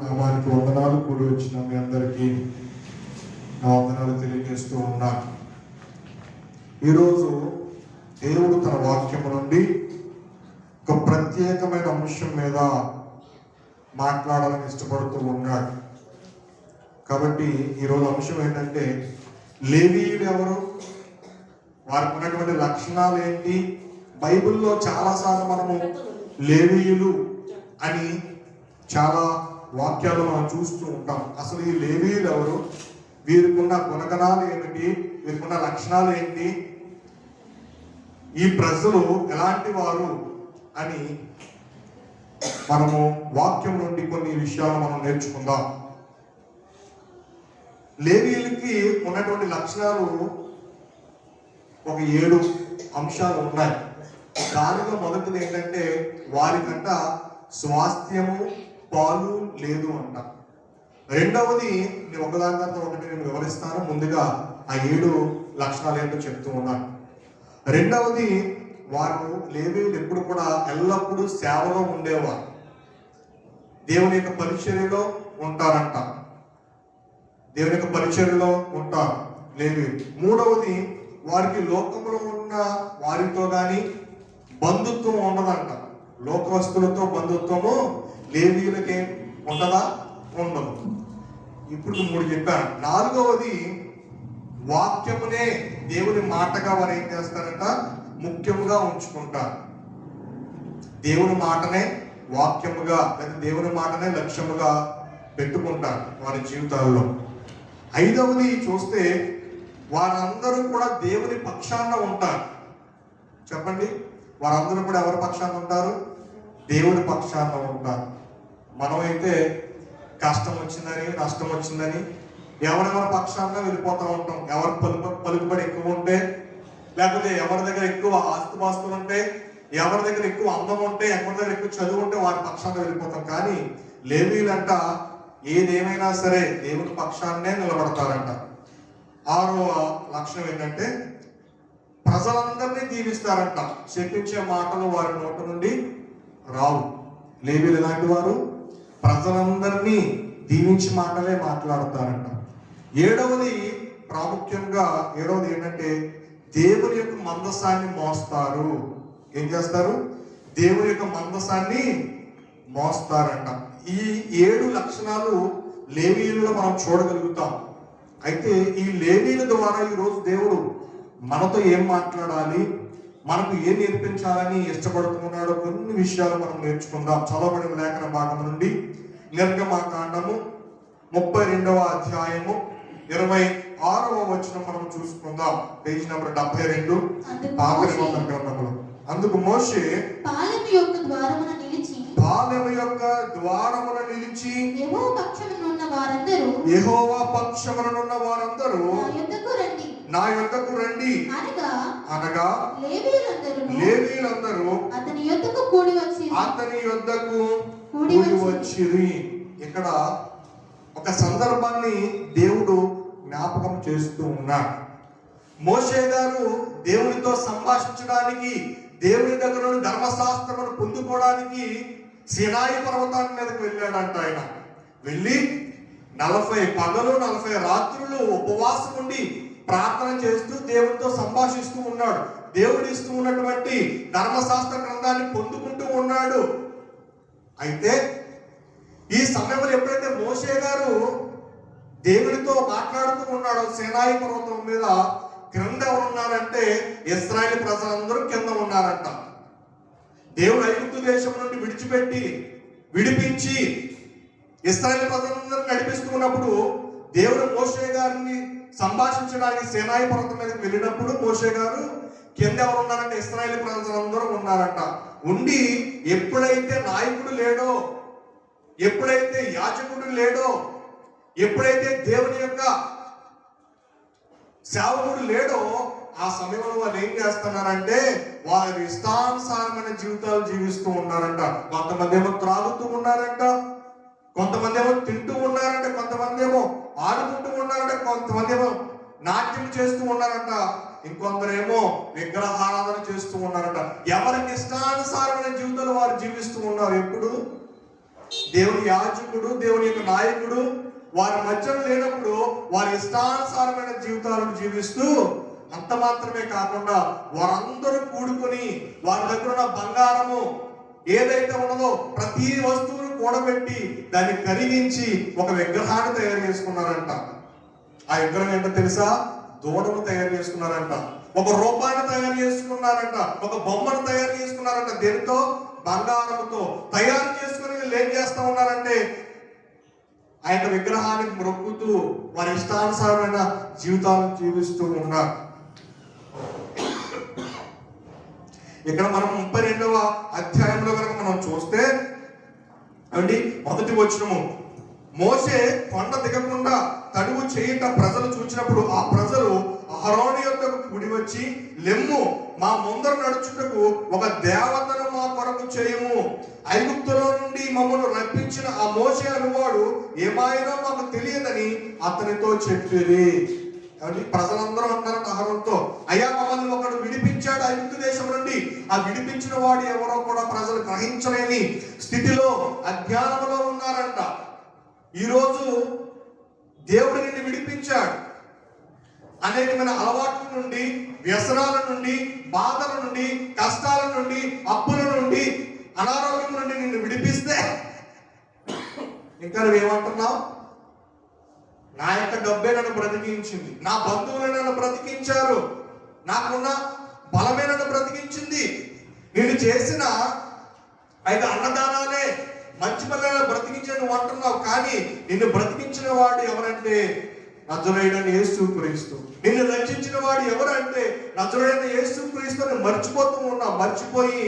నామానికి వందనాలు. కూడి వచ్చిన మీ అందరికీ నా వందనాలు తెలియజేస్తూ ఉన్నా. ఈరోజు దేవుడు తన వాక్యము నుండి ఒక ప్రత్యేకమైన అంశం మీద మాట్లాడాలని ఇష్టపడుతూ ఉన్నాడు. కాబట్టి ఈరోజు అంశం ఏంటంటే, లేవీయులు ఎవరు, వారికి ఉన్నటువంటి లక్షణాలు ఏంటి. బైబిల్లో చాలాసార్లు మనము లేవీయులు అని చాలా వాక్యాలు మనం చూస్తూ ఉంటాం. అసలు ఈ లేవీయులు ఎవరు, వీరికి ఉన్న గుణగణాలు ఏమిటి, వీరికి ఉన్న లక్షణాలు ఏంటి, ఈ ప్రజలు ఎలాంటి వారు అని మనము వాక్యం నుండి కొన్ని విషయాలు మనం నేర్చుకుందాం. లేవీయులకి ఉన్నటువంటి లక్షణాలు ఒక 7 అంశాలు ఉన్నాయి. దానిలో మొదటిది ఏంటంటే, వారికంట స్వాస్థ్యము పాలు లేదు అంట. రెండవది నేను ఒకదాని తర్వాత ఒకటి నేను వివరిస్తాను. ముందుగా ఆ 7 లక్షణాలు ఏంటో చెప్తూ ఉన్నాను. రెండవది, వారు లేవీయులు ఎప్పుడు కూడా ఎల్లప్పుడూ సేవలో ఉండేవారు, దేవుని యొక్క పరిచర్యలో ఉంటారంట. దేవుని యొక్క పరిచర్యలో ఉంటారు లేవీయులు. మూడవది, వారికి లోకములో ఉన్న వారితో కానీ బంధుత్వం ఉండదంట. లోకవస్తులతో బంధుత్వము లేవీయులకి ఉండదా? ఉండదు. ఇప్పుడు 3 చెప్పాను. నాలుగవది, వాక్యమునే దేవుని మాటగా వారు ఏం చేస్తారంట, ముఖ్యముగా ఉంచుకుంటారు. దేవుని మాటనే వాక్యముగా లేదా దేవుని మాటనే లక్ష్యముగా పెట్టుకుంటారు వారి జీవితాల్లో. ఐదవది చూస్తే, వారందరూ కూడా దేవుని పక్షాన ఉంటారు. చెప్పండి, వారందరూ కూడా ఎవరి పక్షాన ఉంటారు? దేవుని పక్షాన ఉంటారు. మనమైతే కష్టం వచ్చిందని, నష్టం వచ్చిందని ఎవరెవరి పక్షాన వెళ్ళిపోతూ ఉంటాం. ఎవరి పలుకుబడి ఎక్కువ ఉంటే, లేకపోతే ఎవరి దగ్గర ఎక్కువ ఆస్తుపాస్తులు ఉంటే, ఎవరి దగ్గర ఎక్కువ అందం ఉంటే, ఎవరి దగ్గర ఎక్కువ చదువు ఉంటే వారి పక్షాన వెళ్ళిపోతాం. కానీ లేవీయులంట ఏదేమైనా సరే దేవుని పక్షాన్నే నిలబడతారంట. 6వ లక్షణం ఏంటంటే, ప్రజలందరినీ దీవిస్తారంట. శపించే మాటలు వారి నోటి నుండి రావు. లేవీయులు ఎలాంటి వారు? ప్రజలందరినీ దీవించి మాటలే మాట్లాడతారంట. 7వది ప్రాముఖ్యంగా, 7వది ఏంటంటే, దేవుని యొక్క మందసాన్ని మోస్తారు. ఏం చేస్తారు? దేవుని యొక్క మందసాన్ని మోస్తారంట. ఈ 7 లక్షణాలు లేవీయులలో మనం చూడగలుగుతాం. అయితే ఈ లేవీయుల ద్వారా ఈరోజు దేవుడు మనతో ఏం మాట్లాడాలి, మనకు ఏం నేర్పించాలని ఇష్టపడుతున్నాడో కొన్ని విషయాలు మనం నేర్చుకుందాం. చదవబడిన లేఖన భాగం నుండి నిర్గమకాండము 32వ అధ్యాయము 26వ వచనం మనం చూసుకుందాం. పేజీ నెంబర్ 72, పాత నిబంధన గ్రంథంలో. అందుకు మోషే పాలెము యొక్క ద్వారమున నిలిచి యెహోవా పక్షమున ఉన్న వారందరూ నా యొద్దకు రండి అనగా లేవీయులందరూ అతని యొద్దకు కూడి వచ్చిరి. ఇక్కడ ఒక సందర్భాన్ని దేవుడు జ్ఞాపకం చేస్తూ ఉన్నాడు. మోషే గారు దేవునితో సంభాషించడానికి, దేవుని దగ్గర నుండి ధర్మశాస్త్రమును పొందుకోవడానికి సినాయి పర్వతాన్ని మీదకి వెళ్ళాడంట. ఆయన వెళ్ళి 40 పగలు 40 రాత్రులు ఉపవాసం ఉండి ప్రార్థన చేస్తూ దేవునితో సంభాషిస్తూ ఉన్నాడు. దేవుడు ఇస్తూ ఉన్నటువంటి ధర్మశాస్త్ర గ్రంథాన్ని పొందుకుంటూ ఉన్నాడు. అయితే ఈ సమయంలో ఎప్పుడైతే మోషే గారు దేవునితో మాట్లాడుతూ ఉన్నాడో సినాయి పర్వతం మీద, క్రింద ఉన్నారంటే ఇశ్రాయేలు ప్రజలందరూ కింద ఉన్నారంట. దేవుడు ఐగుప్తు దేశం నుండి విడిపించి ఇశ్రాయేలు ప్రజలందరూ నడిపిస్తూ ఉన్నప్పుడు, దేవుడు మోషే గారిని సంభాషించడానికి సినాయి పర్వతం మీదకి వెళ్ళినప్పుడు మోషే గారు కింద ఎవరు ఉన్నారంటే ఇశ్రాయేలు ప్రజలందరూ ఉన్నారంట. ఉండి ఎప్పుడైతే నాయకుడు లేడో, ఎప్పుడైతే యాజకుడు లేడో, ఎప్పుడైతే దేవుని యొక్క సేవకుడు లేడో, ఆ సమయంలో వారు ఏం చేస్తున్నారంటే వారి ఇష్టానుసారమైన జీవితాలు జీవిస్తూ ఉన్నారంట. కొంతమంది ఏమో త్రాగుతూ ఉన్నారంట, కొంతమంది ఏమో తింటూ ఉన్నారంట, కొంతమంది ఏమో ఆడుకుంటూ ఉన్నారంట, కొంతమంది ఏమో నాట్యం చేస్తూ ఉన్నారంట, ఇంకొందరేమో విగ్రహారాధన చేస్తూ ఉన్నారంట. ఎవరికి ఇష్టానుసారమైన జీవితాలు వారు జీవిస్తూ ఉన్నారు. ఎప్పుడు దేవుని యాజకుడు, దేవుని యొక్క నాయకుడు వారి మధ్యలో లేనప్పుడు వారి ఇష్టానుసారమైన జీవితాలను జీవిస్తూ అంత మాత్రమే కాకుండా వారందరూ కూడుకొని వారి దగ్గర ఉన్న బంగారము ఏదైతే ఉన్నదో ప్రతి వస్తువును కూడబెట్టి దాన్ని కరిగించి ఒక విగ్రహాన్ని తయారు చేసుకున్నారంట. ఆ విగ్రహం ఏంటో తెలుసా? దూడను తయారు చేసుకున్నారంట, ఒక రూపాన్ని తయారు చేసుకున్నారంట, ఒక బొమ్మను తయారు చేసుకున్నారంట. దేనితో? బంగారంతో తయారు చేసుకుని వీళ్ళు ఏం చేస్తా ఉన్నారంటే ఆ యొక్క విగ్రహానికి మొక్కుతూ వారి ఇష్టానుసారమైన జీవితాలను జీవిస్తూ ఉన్నారు. ఇక్కడ మనం 32వ అధ్యాయంలో కనుక మనం చూస్తే అండి, మొదటి వచనము, మోషే కొండ దిగకుండా తడువు చేయుట ప్రజలు చూచినప్పుడు ఆ ప్రజలు అహరోను యొద్దకు కూడి వచ్చి, లెమ్ము, మా ముందర నడుచుటకు ఒక దేవతను మా కొరకు చేయము. ఐగుప్తులో నుండి మమ్మల్ని రప్పించిన ఆ మోషే అనువాడు ఏమాయనో మాకు తెలియదని అతనితో చెప్పిరి. ప్రజలందరూ అంటారంట అహరోనుతో, అయ్యా మమ్మల్ని ఒకడు విడిపించాడు ఐగుప్తు దేశం నుండి. ఆ విడిపించిన వాడు ఎవరో కూడా ప్రజలు గ్రహించలేని స్థితిలో అజ్ఞానంలో ఉన్నారంట. ఈరోజు దేవుడు నిన్ను విడిపించాడు. అనేకమైన అలవాట్ల నుండి, వ్యసనాల నుండి, బాధల నుండి, కష్టాల నుండి, అప్పుల నుండి, అనారోగ్యం నుండి నిన్ను విడిపిస్తే ఇంకా నువ్వేమంటున్నావు? నా యొక్క డబ్బే నన్ను బ్రతికించింది, నా బంధువులు నన్ను బ్రతికించారు, నాకున్న బలమే నన్ను బ్రతికించింది, నేను చేసిన అయితే అన్నదానాలే మంచి పిల్లలను బ్రతికించాను నువ్వు అంటున్నావు. కానీ నిన్ను బ్రతికించిన వాడు ఎవరంటే నజరేయుడైన యేసుక్రీస్తు. నిన్ను రక్షించిన వాడు ఎవరంటే నజరేయుడైన యేసుక్రీస్తుని మర్చిపోతూ ఉన్నావు. మర్చిపోయి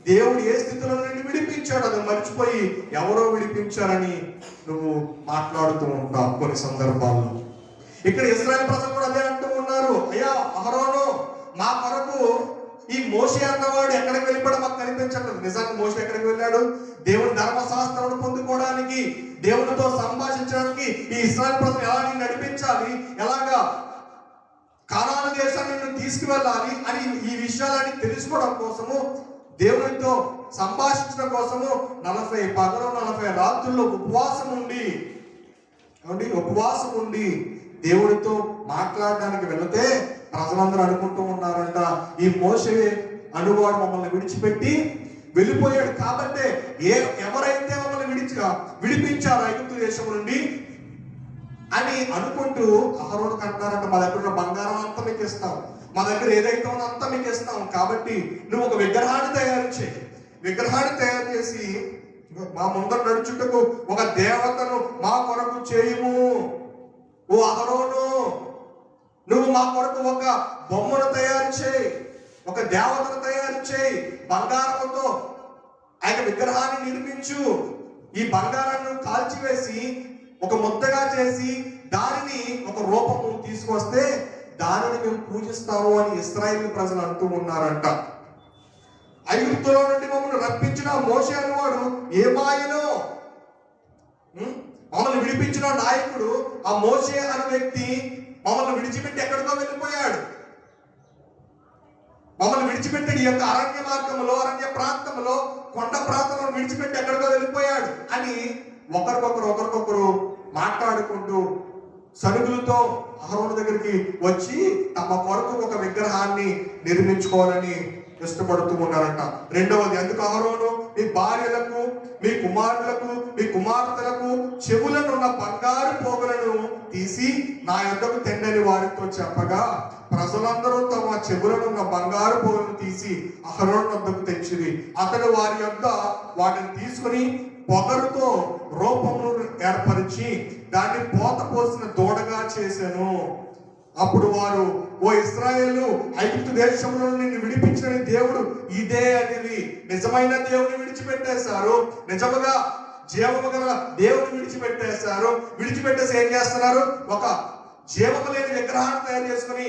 దేవుడు ఏ స్థితిలో నిన్ను విడిపించాడు అది మర్చిపోయి ఎవరో విడిపించారని నువ్వు మాట్లాడుతూ ఉంటావు కొన్ని సందర్భాల్లో. ఇక్కడ ఇశ్రాయేలు ప్రజలు కూడా అదే అంటూ ఉన్నారు, అయ్యా అహరోను, మా కొరకు ఈ మోషే అన్నవాడు ఎక్కడికి వెళ్ళిపోవడం మాకు కనిపించట్లేదు. నిజానికి మోషే ఎక్కడికి వెళ్ళాడు? దేవుని ధర్మశాస్త్రాన్ని పొందుకోవడానికి, దేవునితో సంభాషించడానికి, ఈ ఇశ్రాయేలు ప్రజలు ఎలా నిన్ను నడిపించాలి, ఎలాగా కానాను దేశాన్ని నిన్ను తీసుకువెళ్ళాలి అని ఈ విషయాలని తెలుసుకోవడం కోసము, దేవునితో సంభాషించడం కోసము 40 పగలు 40 రాత్రుల్లో ఉపవాసం ఉండి దేవుడితో మాట్లాడడానికి వెళితే ప్రజలందరూ అనుకుంటూ ఉన్నారంట, ఈ మోషే అనువాడు మమ్మల్ని విడిచిపెట్టి వెళ్ళిపోయాడు కాబట్టి ఎవరైతే మమ్మల్ని విడిపించారు ఐగుప్తు దేశం నుండి అని అనుకుంటూ అహరోనుకు అంటారంట, మా దగ్గర ఉన్న బంగారం అంతా మీకు ఇస్తాం, మా దగ్గర ఏదైతే ఉందో అంతా మీకు ఇస్తాం, కాబట్టి నువ్వు ఒక విగ్రహాన్ని తయారు చేయి. విగ్రహాన్ని తయారు చేసి మా ముందర నడుచుటకు ఒక దేవతను మా కొరకు చేయము. ఓ అహరోను, నువ్వు మా కొరకు ఒక బొమ్మను తయారు చేయి, ఒక దేవతను తయారు చేయి, బంగారంతో ఆ యొక్క విగ్రహాన్ని నిర్మించు. ఈ బంగారాన్ని కాల్చివేసి ఒక ముద్దగా చేసి దానిని ఒక రూపము తీసుకొస్తే దానిని మేము పూజిస్తాము అని ఇశ్రాయేలు ప్రజలు అంటూ ఉన్నారంట. ఐగుప్తులో నుండి మమ్మల్ని రప్పించిన మోషే అనేవాడు ఏమాయనో, మమ్మల్ని విడిపించిన నాయకుడు ఆ మోషే అనే వ్యక్తి మమ్మల్ని విడిచిపెట్టి ఎక్కడికో వెళ్ళిపోయాడు. మమ్మల్ని విడిచిపెట్టి ఈ యొక్క అరణ్య మార్గంలో, అరణ్య ప్రాంతంలో, కొండ ప్రాంతంలో విడిచిపెట్టి ఎక్కడికో వెళ్ళిపోయాడు అని ఒకరికొకరు మాట్లాడుకుంటూ సనుగులతో అహరోను దగ్గరికి వచ్చి తమ కొరకు ఒక విగ్రహాన్ని నిర్మించుకోవాలని ఇష్టపడుతూ ఉన్నారంట. రెండవది, అందుకు అహరోను మీ భార్యలకు, మీ కుమారులకు, మీ కుమార్తెలకు చెవులను ఉన్న బంగారు పోగులను తీసి నా యొద్దకు తెండని వారితో చెప్పగా ప్రజలందరూ తమ చెవులను ఉన్న బంగారు పోగులను తీసి అహరోను వద్దకు తెచ్చిరి. అతడు వారి యొద్ద వాటిని తీసుకుని పొగరుతో రూపమును ఏర్పరిచి దాన్ని పోత పోసిన దూడగా చేశాను. అప్పుడు వారు, ఓ ఇశ్రాయేలు, ఐగుప్తు దేశంలో నిన్ను విడిపించిన దేవుడు ఇదే అనేది. నిజమైన దేవుని విడిచిపెట్టేశారు, నిజముగా జీవము గల దేవుని విడిచిపెట్టేశారు. విడిచిపెట్టేసి ఏం చేస్తున్నారు? ఒక జీవము లేని విగ్రహాన్ని తయారు చేసుకుని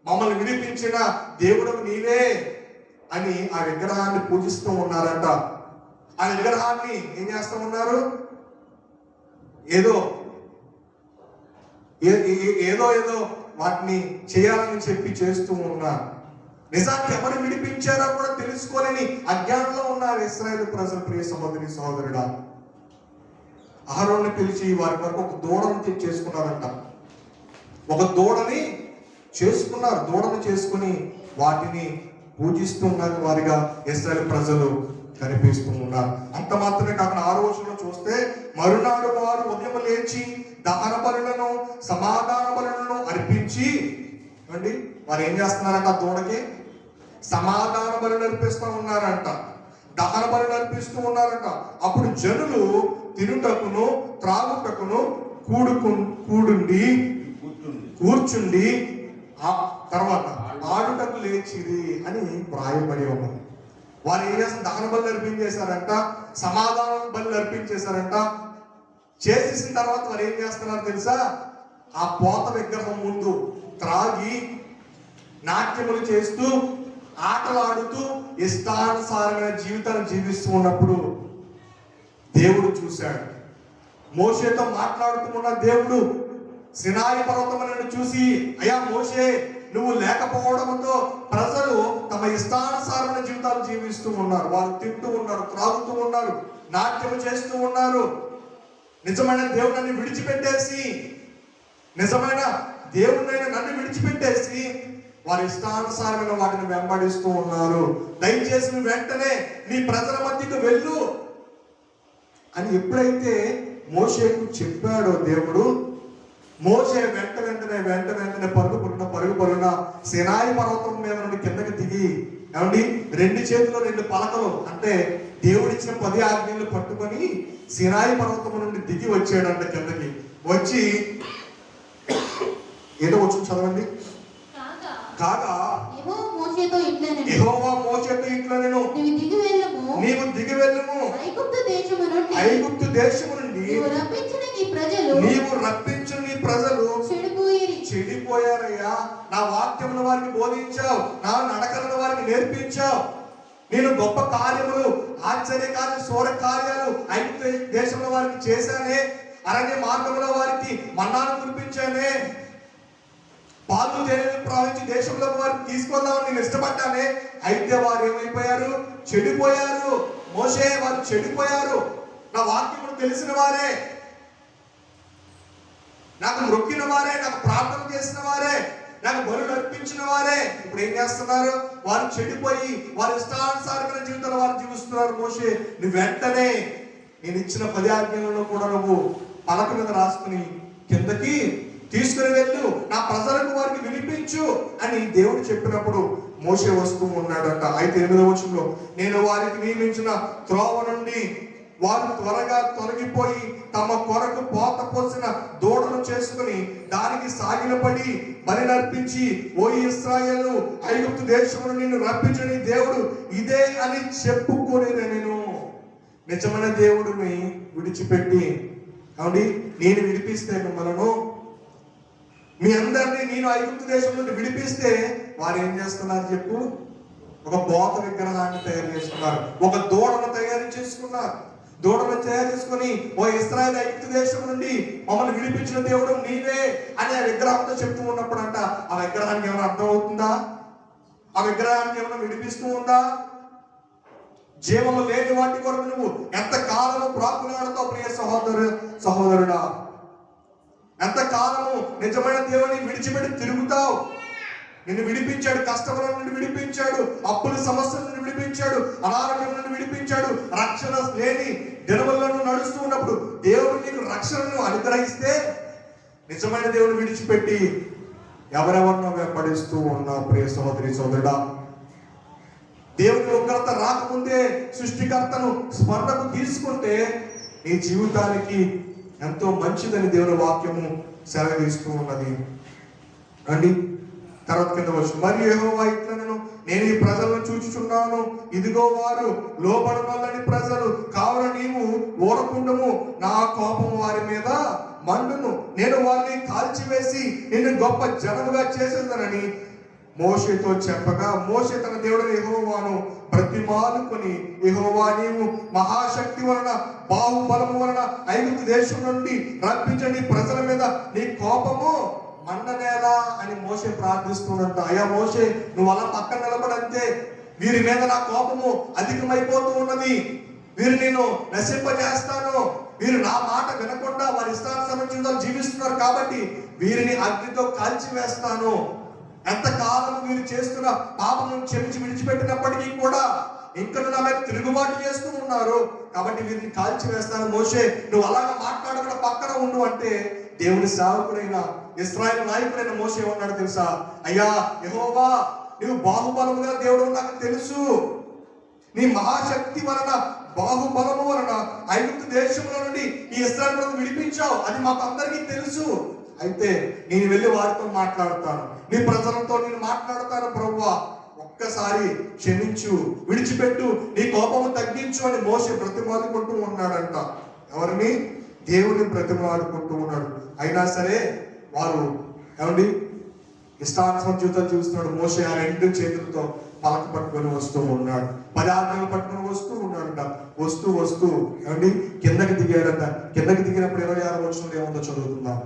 మమ్మల్ని విడిపించిన దేవుడు నీవే అని ఆ విగ్రహాన్ని పూజిస్తూ ఉన్నారంట. ఆ విగ్రహాన్ని ఏం చేస్తూ ఉన్నారు? ఏదో వాటిని చేయాలని చెప్పి చేస్తూ ఉన్నారు. నిజానికి ఎవరు విడిపించారో కూడా తెలుసుకోలేని అజ్ఞానంలో ఉన్నారు ఇశ్రాయేలు ప్రజలు. ప్రియ సహోదరి సహోదరుడా, అహరోన్ని పిలిచి వారి వరకు ఒక దూడను చేసుకున్నారంట. ఒక దూడని చేసుకున్నారు. దూడను చేసుకుని వాటిని పూజిస్తున్న వారిగా ఇశ్రాయేలు ప్రజలు కనిపిస్తూ ఉన్నారు. అంత మాత్రమే కాకుండా 6వ వచనంలో చూస్తే, మరునాడు వారు ఉదయం లేచి దహన బలులను సమాధాన బలులను అర్పించి, అండి వారు ఏం చేస్తున్నారంట? ఆ దూడకి సమాధాన బలులు అర్పిస్తూ ఉన్నారంట, దహన బలులు అర్పిస్తూ ఉన్నారంట. అప్పుడు జనులు తినుటకును త్రాగుటకును కూర్చుండి ఆ తర్వాత ఆడుటకు లేచిరి అని వ్రాయబడి ఉన్నది. వారు ఏం చేస్తారు? దహన బలులు అర్పించేశారంట, సమాధాన బలులు అర్పించేశారంట. చేసేసిన తర్వాత వారు ఏం చేస్తున్నారు తెలుసా? ఆ పోత విగ్రహం ముందు త్రాగి నాట్యములు చేస్తూ ఆటలాడుతూ ఇష్టానుసారమైన జీవితాన్ని జీవిస్తూ ఉన్నప్పుడు దేవుడు చూశాడు. మోషేతో మాట్లాడుతూ ఉన్న దేవుడు సినాయి పర్వతములను చూసి, అయ్యా మోషే, నువ్వు లేకపోవడంతో ప్రజలు తమ ఇష్టానుసారమైన జీవితాలు జీవిస్తూ ఉన్నారు. వారు తింటూ ఉన్నారు, త్రాగుతూ ఉన్నారు, నాట్యము చేస్తూ ఉన్నారు. నిజమైన దేవుడిని విడిచిపెట్టేసి, నిజమైన దేవుడినైనా నన్ను విడిచిపెట్టేసి వారి ఇష్టానుసారమైన వాటిని వెంబడిస్తూ ఉన్నారు. దయచేసి నువ్వు వెంటనే నీ ప్రజల మధ్యకు వెళ్ళు అని ఎప్పుడైతే మోషేకు చెప్పాడో దేవుడు, మోషే వెంట వెంటనే పరుగు పరుగున సినాయి పర్వతం మీద నుండి కిందకి దిగి, ఏమండి 2 చేతుల్లో 2 పలకలు అంటే దేవుడిచ్చిన 10 ఆజ్ఞలు పట్టుకొని సినాయి పర్వతం నుండి దిగి వచ్చాడంట. కిందకి వచ్చి ఏదో వచ్చి చదవండి. కాగా యెహోవా మోషేతో ఇట్లనెను, నీవు దిగి వెళ్ళుము, ఐగుప్తు దేశము నుండి నీవు రప్పించిన నీ ప్రజలు చెడిపోయారయ్యా. నా వాక్యమును వారికి బోధించావు, నా నడకలను వారికి నేర్పించావు. నేను గొప్ప కార్యములు, ఆశ్చర్య కార్యాలు, శూర కార్యాలు ఐగుప్తు దేశంలో వారికి చేశానే. అరణ్య మార్గంలో వారికి మన్నాను కురిపించానే. పాలు తేనెలు ప్రవహించి దేశంలో వారికి తీసుకుందామని నేను ఇష్టపడ్డానే. అయితే వారు ఏమైపోయారు? చెడిపోయారు. మోషే, వారు చెడిపోయారు. నా వాక్యమును తెలిసిన వారే, నాకు మొక్కిన వారే, నాకు ప్రార్థన చేసిన వారే, నాకు బలులు అర్పించిన వారే ఇప్పుడు ఏం చేస్తున్నారు? వారు చెడిపోయి వారి ఇష్టానుసారమైన జీవితాలు వారు జీవిస్తున్నారు. మోషే, నువ్వు వెంటనే నేను ఇచ్చిన 10 ఆజ్ఞలను కూడా నువ్వు పలక మీద రాసుకుని కిందకి తీసుకుని వెళ్ళు, నా ప్రజలకు వారికి వినిపించు అని దేవుడు చెప్పినప్పుడు మోషే వస్తూ ఉన్నాడంట. అయితే 8వ వచనంలో, నేను వారికి నియమించిన త్రోవ నుండి వారు త్వరగా తొలగిపోయి తమ కొరకు పోత పోసిన దూడను చేసుకుని దానికి సాగిలపడి బలి నర్పించి, ఓ ఇశ్రాయేలు, ఐగుప్తు దేశమును నిన్ను రప్పించని దేవుడు ఇదే అని చెప్పుకొని, నేను నిజమైన దేవుడిని విడిచిపెట్టి, అవును నేను విడిపిస్తే మిమ్మల్ని, మీ అందరినీ నేను ఐగుప్తు దేశం నుండి విడిపిస్తే వారు ఏం చేస్తున్నారు చెప్పు? ఒక పోత విగ్రహాన్ని తయారు చేసుకున్నారు, ఒక దూడను తయారు చేసుకున్నారు. దూడను తయారు చేసుకుని, ఓ ఇశ్రాయేలు, ఐగుప్తు దేశం నుండి మమ్మల్ని విడిపించిన దేవుడు నీవే అని ఆ విగ్రహంతో చెప్తూ ఉన్నప్పుడు అంట, ఆ విగ్రహానికి ఏమైనా అర్థం అవుతుందా? ఆ విగ్రహానికి ఏమైనా విడిపిస్తూ ఉందా? జీవము లేని వాటి కొరకు నువ్వు ఎంత కాలము ప్రాకులాడుతావు ప్రియ సహోదరుడా? ఎంత కాలము నిజమైన దేవుని విడిచిపెట్టి తిరుగుతావు? నిన్ను విడిపించాడు, కష్టముల నుండి విడిపించాడు, అప్పుల సమస్యల నుండి విడిపించాడు, అనారోగ్యం నుండి విడిపించాడు. రక్షణ లేని దినములలో నడుస్తూ ఉన్నప్పుడు దేవుడు నీకు రక్షణను అనుగ్రహిస్తే, నిజమైన దేవుని విడిచిపెట్టి ఎవరెవరినో వెంబడిస్తూ ఉన్నావు ప్రియ సహోదరి సోదరుడా. దేవుని ఉగ్రత రాకముందే సృష్టికర్తను స్మరణకు తీసుకుంటే నీ జీవితానికి ఎంతో మంచిదని దేవుని వాక్యము సెలవిస్తూ ఉన్నది. రండి తర్వాత కింద వచ్చు, మరి యెహోవా ఇట్లనెను, నేను ఈ ప్రజలను చూచుచున్నాను, ఇదిగో వారు లోబడనొల్లని ప్రజలు కావున నీవు ఊరకుండము, నా కోపము వారి మీద మండును, నేను వారిని కాల్చివేసి నిన్ను గొప్ప జనముగా చేసేదనని మోషేతో చెప్పగా, మోషే తన దేవుడైన యెహోవాను ప్రతిమాలుకొని, యెహోవా నీవు మహాశక్తి వలన బాహుబలము వలన ఐగుప్తు దేశం నుండి రప్పించని ప్రజల మీద నీ కోపము మండనేలా అని మోషే ప్రార్థిస్తున్నంత. అయ్యా మోషే, నువ్వు అలా పక్కన నిలబడంతే వీరి మీద నా కోపము అధికమైపోతూ ఉన్నది, వీరు నేను నశింపజేస్తాను, వీరు నా మాట వినకుండా వారి ఇష్టానుసారం జీవితాలు జీవిస్తున్నారు కాబట్టి వీరిని అగ్నితో కాల్చివేస్తాను. ఎంతకాలం వీరు చేస్తున్న పాపం క్షమించి విడిచిపెట్టినప్పటికీ కూడా ఇంకా నా మీద తిరుగుబాటు చేస్తూ ఉన్నారు కాబట్టి వీరిని కాల్చివేస్తాను. మోషే నువ్వు అలాగా మాట్లాడకుండా పక్కన ఉండు అంటే దేవుని సేవకుడైన ఇశ్రాయేలు నాయకుడైన మోషే ఏమన్నాడు తెలుసా? అయ్యా యెహోవా, నువ్వు బాహుబలముగా దేవుడు నాకు తెలుసు. నీ మహాశక్తి వలన బాహుబలము వలన ఐగుప్తు దేశంలో నుండి ఈ ఇశ్రాయేలు ప్రజలను విడిపించావు, అది మాకు అందరికీ తెలుసు. అయితే నేను వెళ్ళి వారితో మాట్లాడతాను, నీ ప్రజలతో నేను మాట్లాడతాను ప్రభువా, ఒక్కసారి క్షమించు, విడిచిపెట్టు, నీ కోపము తగ్గించు అని మోషే బ్రతిమాలుకుంటూ ఉన్నాడంట. ఎవరిని? దేవుని బ్రతిమాలుకుంటూ ఉన్నాడు. అయినా సరే వారు ఏమండి ఇష్టానుసారం జీవితాలు చూస్తున్నాడు. మోషే ఆ రెండు చేతులతో పలక పట్టుకొని వస్తూ ఉన్నాడు, 10 ఆజ్ఞలు పట్టుకొని వస్తూ ఉన్నాడంట. వస్తూ వస్తూ ఏమండి కిందకి దిగాడంట. కిందకి దిగినప్పుడు 26వ వచనంలో ఏముందో చదువుకుందాం.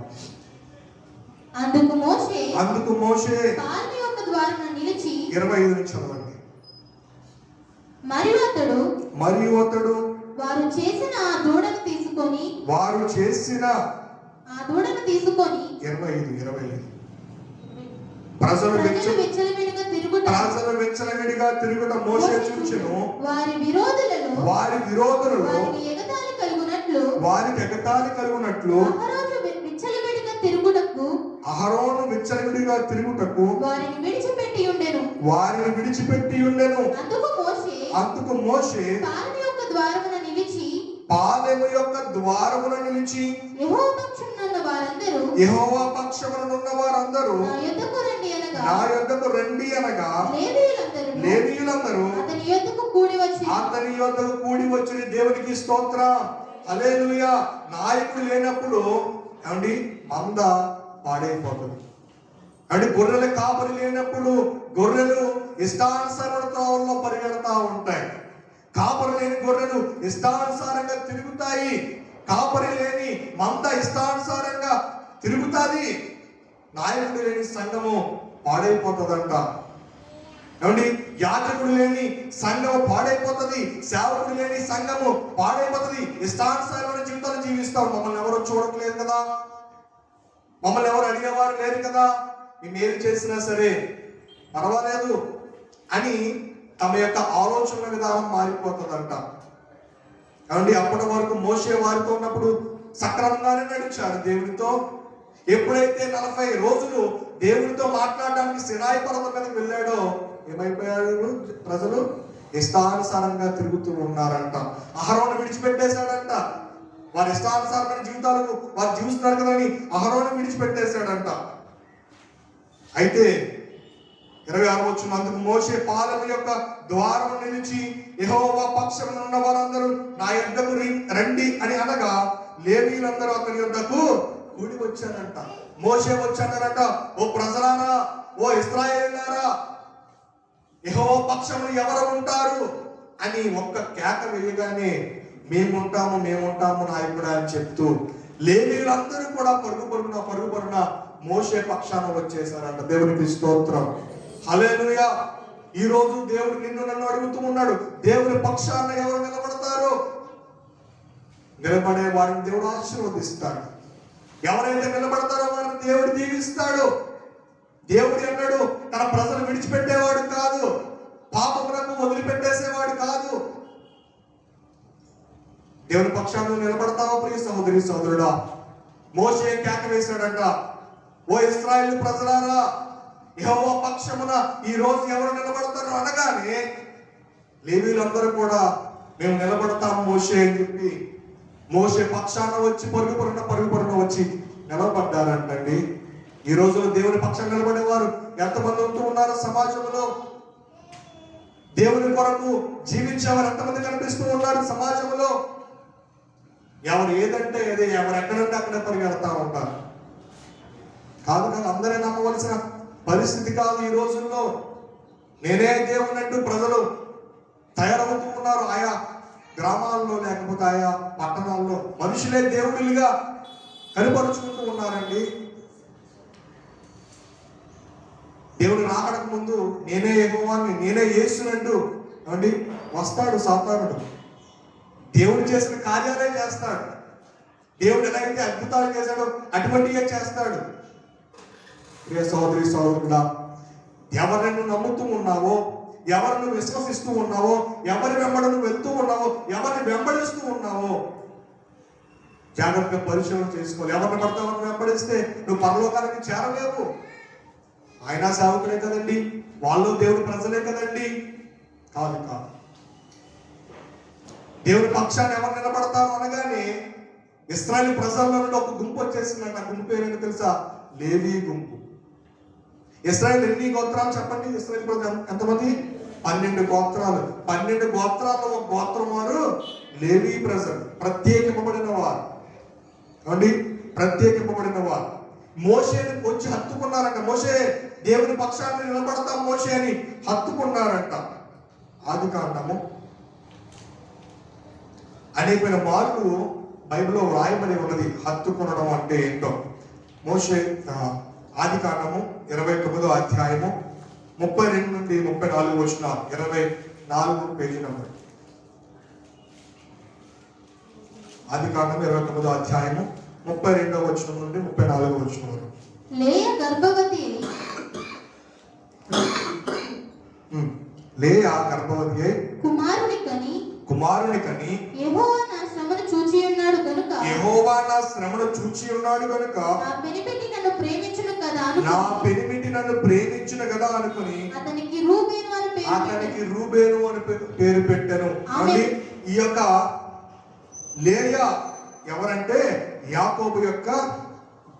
అందుకు మోషే పార్వీ యొక్క ద్వారమున నిలిచి 25 నుంచి చదవండి. మరియు అతడు వారు చేసిన ఆ దూడను తీసుకొని 25 ప్రజలు విచ్చలవిడిగా తిరుగుట మోషే చూచెను. వారి విరోధులలో వారికి ఎగతాళి కలుగునట్లు అహరోను విచ్చలవిడిగా తిరుగుటకు వారిని విడిచిపెట్టి ఉండెను. అందుకు మోషే పాలెము యొక్క ద్వారమున నిలిచి యెహోవా పక్షమున వారందరూ నా యొద్దకు రండి అనగా లేవీయులందరూ అతని యొద్దకు కూడి వచ్చి దేవునికి స్తోత్రం, హల్లెలూయా. నాయకుడు లేనప్పుడు ఏమండి మంద పాడైపోతుంది. అంటే గొర్రెల కాపరి లేనప్పుడు గొర్రెలు ఇష్టానుసారంలో పరిగెడతా ఉంటాయి. కాపరి లేని గొర్రెలు ఇష్టానుసారంగా తిరుగుతాయి. కాపరి లేని మంద ఇష్టానుసారంగా తిరుగుతుంది. నాయకుడు లేని సంఘము పాడైపోతుందంట. ఏమండి యాజకుడు లేని సంఘము పాడైపోతుంది, సేవకుడు లేని సంఘము పాడైపోతుంది. ఇష్టానుసారమైన జీవితాలు జీవిస్తాం. మమ్మల్ని ఎవరు చూడట్లేదు కదా, మమ్మల్ని ఎవరు అడిగేవారు లేరు కదా, మేము ఏది చేసినా సరే పర్వాలేదు అని తమ యొక్క ఆలోచన విధానం మారిపోతుందంట. ఏమండి అప్పటి వరకు మోషే వారితో ఉన్నప్పుడు సక్రమంగానే నడిచారు దేవునితో. ఎప్పుడైతే 40 రోజులు దేవునితో మాట్లాడడానికి సినాయి పర్వతం మీదకి వెళ్ళాడో ఏమైపోయాడు? ప్రజలు ఇష్టానుసారంగా తిరుగుతూ ఉన్నారంట. అహరోను విడిచిపెట్టేశాడంట. వారి ఇష్టానుసారమైన జీవితాలకు వారు జీవిస్తున్నారు కదా అని అహరోను విడిచిపెట్టేశాడంట. అయితే 26వ వచనం, అందుకు మోషే పాలెము యొక్క ద్వారము నిలిచి యెహోవా పక్షమున ఉన్న వారందరూ నా యొద్దకు రండి అని అనగా లేవీయులందరూ అతని యొద్దకు కూడి వచ్చారంట. మోషే వచ్చాడంట, ఓ ప్రజలారా, ఓ ఇశ్రాయేలీయులారా, యెహోవా పక్షమున ఎవరు ఉంటారు అని ఒక్క కేక వేయగానే మేముంటాము నాయకుడా అని చెప్తూ లేవీయులందరూ కూడా పరుగు పరుగున మోషే పక్షాన వచ్చేసారంట. దేవునికి స్తోత్రం, హల్లెలూయా. ఈ రోజు దేవుడు నిన్ను నన్ను అడుగుతూ ఉన్నాడు, దేవుని పక్షాన ఎవరు నిలబడతారు? నిలబడే వారిని దేవుడు ఆశీర్వదిస్తాడు. ఎవరైతే నిలబడతారో వారిని దేవుడు దీవిస్తాడు. దేవుడు అన్నాడు తన ప్రజలు విడిచిపెట్టేవాడు కాదు, పాపమునకు వదిలిపెట్టేసేవాడు కాదు. దేవుని పక్షాన్ని నిలబడతావా ప్రియ సహోదరి సహోదరుడా? మోషే కేక వేశాడంట, ఓ ఇశ్రాయేలు ప్రజలారా, యెహోవా పక్షమున ఈ రోజు ఎవరు నిలబడతారో అనగానే లేవీయులందరూ కూడా మేము నిలబడతాం మోషే అని చెప్పి మోషే పక్షాన వచ్చి పరుగు వచ్చి నిలబడ్డారంటండి. ఈ రోజులో దేవుని పక్షాన నిలబడేవారు ఎంతమంది ఉంటూ ఉన్నారు సమాజంలో? దేవుని కొరకు జీవించేవారు ఎంతమంది కనిపిస్తూ ఉన్నారు సమాజంలో? ఎవరు ఏదంటే అదే, ఎవరు ఎక్కడంటే అక్కడే పరిగెడతా ఉంటారు. కాదు, అందరే నమ్మవలసిన పరిస్థితి కాదు ఈ రోజుల్లో. నేనే దేవుని అంటూ ప్రజలు తయారవుతూ ఉన్నారు. ఆయా గ్రామాల్లో లేకపోతే ఆయా పట్టణాల్లో మనుషులే దేవుడిగా కనపరుచుకుంటూ ఉన్నారండి. దేవుడు రాకడకు ముందు నేనే యెహోవాని, నేనే యేసునంటూ అండి వస్తాడు సాతానుడు. దేవుడు చేసిన కార్యాలే చేస్తాడు. దేవుడు ఎలా అయితే అద్భుతాలు చేశాడో అటువంటివే చేస్తాడు. ప్రియ సహోదరి సహోదరుడా, ఎవరిని నమ్ముతూ ఉన్నావో, ఎవరిని విశ్వసిస్తూ ఉన్నావో, ఎవరి వెంబడను వెళ్తూ ఉన్నావో, ఎవరిని వెంబడిస్తూ ఉన్నావో జాగ్రత్తగా పరిశీలన చేసుకోవాలి. ఎవరిని పడతావని వెంబడిస్తే నువ్వు పరలోకానికి చేరలేవు. ఆయన సేవకుడే కదండి, వాళ్ళు దేవుడి ప్రజలే కదండి. కాదు కాదు. దేవుడి పక్షాన్ని ఎవరు నిలబడతారు అనగానే ఇశ్రాయేలు ప్రజల్లో నుండి ఒక గుంపు వచ్చేసిందంట. ఆ గుంపు పేరు తెలుసా? లేవీ గుంపు. ఇశ్రాయేలు ఎన్ని గోత్రాలు చెప్పండి? ఇశ్రాయేలు ప్రజలు ఎంతమంది? 12 గోత్రాలు. 12 గోత్రాల్లో ఒక గోత్రం వారు లేవీ ప్రజలు, ప్రత్యేకింపబడిన వారు. ఏమండి? ప్రత్యేకింపబడిన వారు. మోషేని వచ్చి హత్తుకున్నారంట. మోషే, దేవుని పక్షాన్ని నిలబడతాం మోషే అని హత్తుకున్నారంట. ఆదికాండము అనేకమైన మార్లు బైబిల్లో వ్రాయబడి ఉన్నది హత్తుకొనడం అంటే ఏంటో. మోషే ఆదికాండము 29వ అధ్యాయము 32 నుండి 34 వచ్చిన 24 పేజీ నంబర్. ఆదికాండం 29వ అధ్యాయము 32వ వచనం నుండి 34వ వచనం వరకు. లేయా గర్భవతి లేయా గర్భవతి అయి కుమారుని కని యెహోవా నా శ్రమను చూచి ఉన్నాడు గనుక నా పెనిమిటి నన్ను ప్రేమించును కదా అనుకుని అతనికి రూబేను అని పేరు పెట్టాను. ఈ యొక్క లేయా ఎవరంటే యాకోబు యొక్క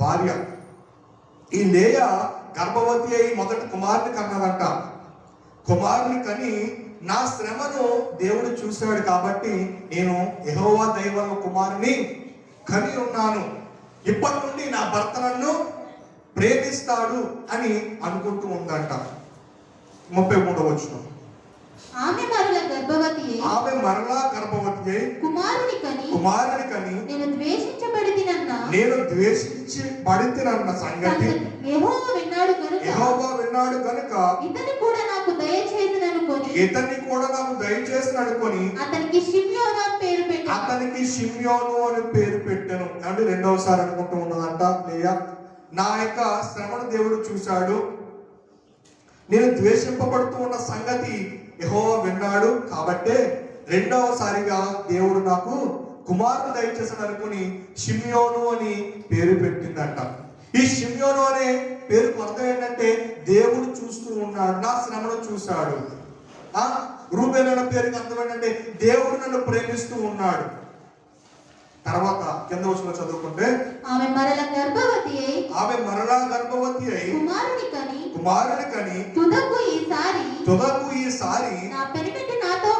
భార్య. ఈ లేయా గర్భవతి అయి మొదటి కుమారుని కన్నదంట. కుమారుని కని నా శ్రమను దేవుడు చూశాడు కాబట్టి నేను యెహోవా దైవ కుమారుని కని ఉన్నాను, ఇప్పటి నుండి నా భర్త నన్ను ప్రేమిస్తాడు అని అనుకుంటూ ఉందంట. 33వ వచనం. ఆమె మరలా గర్భవతి అయి కుమారుని కని నేను ద్వేషించబడితినన్న సంగతి యెహోవా విన్నాడు గనుక ఇతన్ని కూడా నాకు దయచేసి అనుకొని అతనికి షిమ్యోను అని పేరు పెట్టాను. అంటే రెండవసారి అనుకుంటూ ఉన్నదంట లేయా. నా యొక్క శ్రమను దేవుడు చూశాడు, నేను ద్వేషింపబడుతూ ఉన్న సంగతి యెహోవా విన్నాడు కాబట్టే రెండవసారిగా దేవుడు నాకు కుమారుడు దయచేసాడు అనుకుని షిమ్యోను అని పేరు పెట్టిందంట. ఈ షిమ్యోను అనే పేరు అర్థం ఏంటంటే దేవుడు చూస్తూ ఉన్నాడు, నా శ్రమను చూశాడు. రూబేను అనే పేరుకి అర్థం ఏంటంటే దేవుడు నన్ను ప్రేమిస్తూ ఉన్నాడు. తర్వాత కింద వచ్చిన చదువుకుంటే ఆమె మరలా గర్భవతి అయి కుమారుని కని తుదకు ఈసారి నా పెనిమిటి నాతో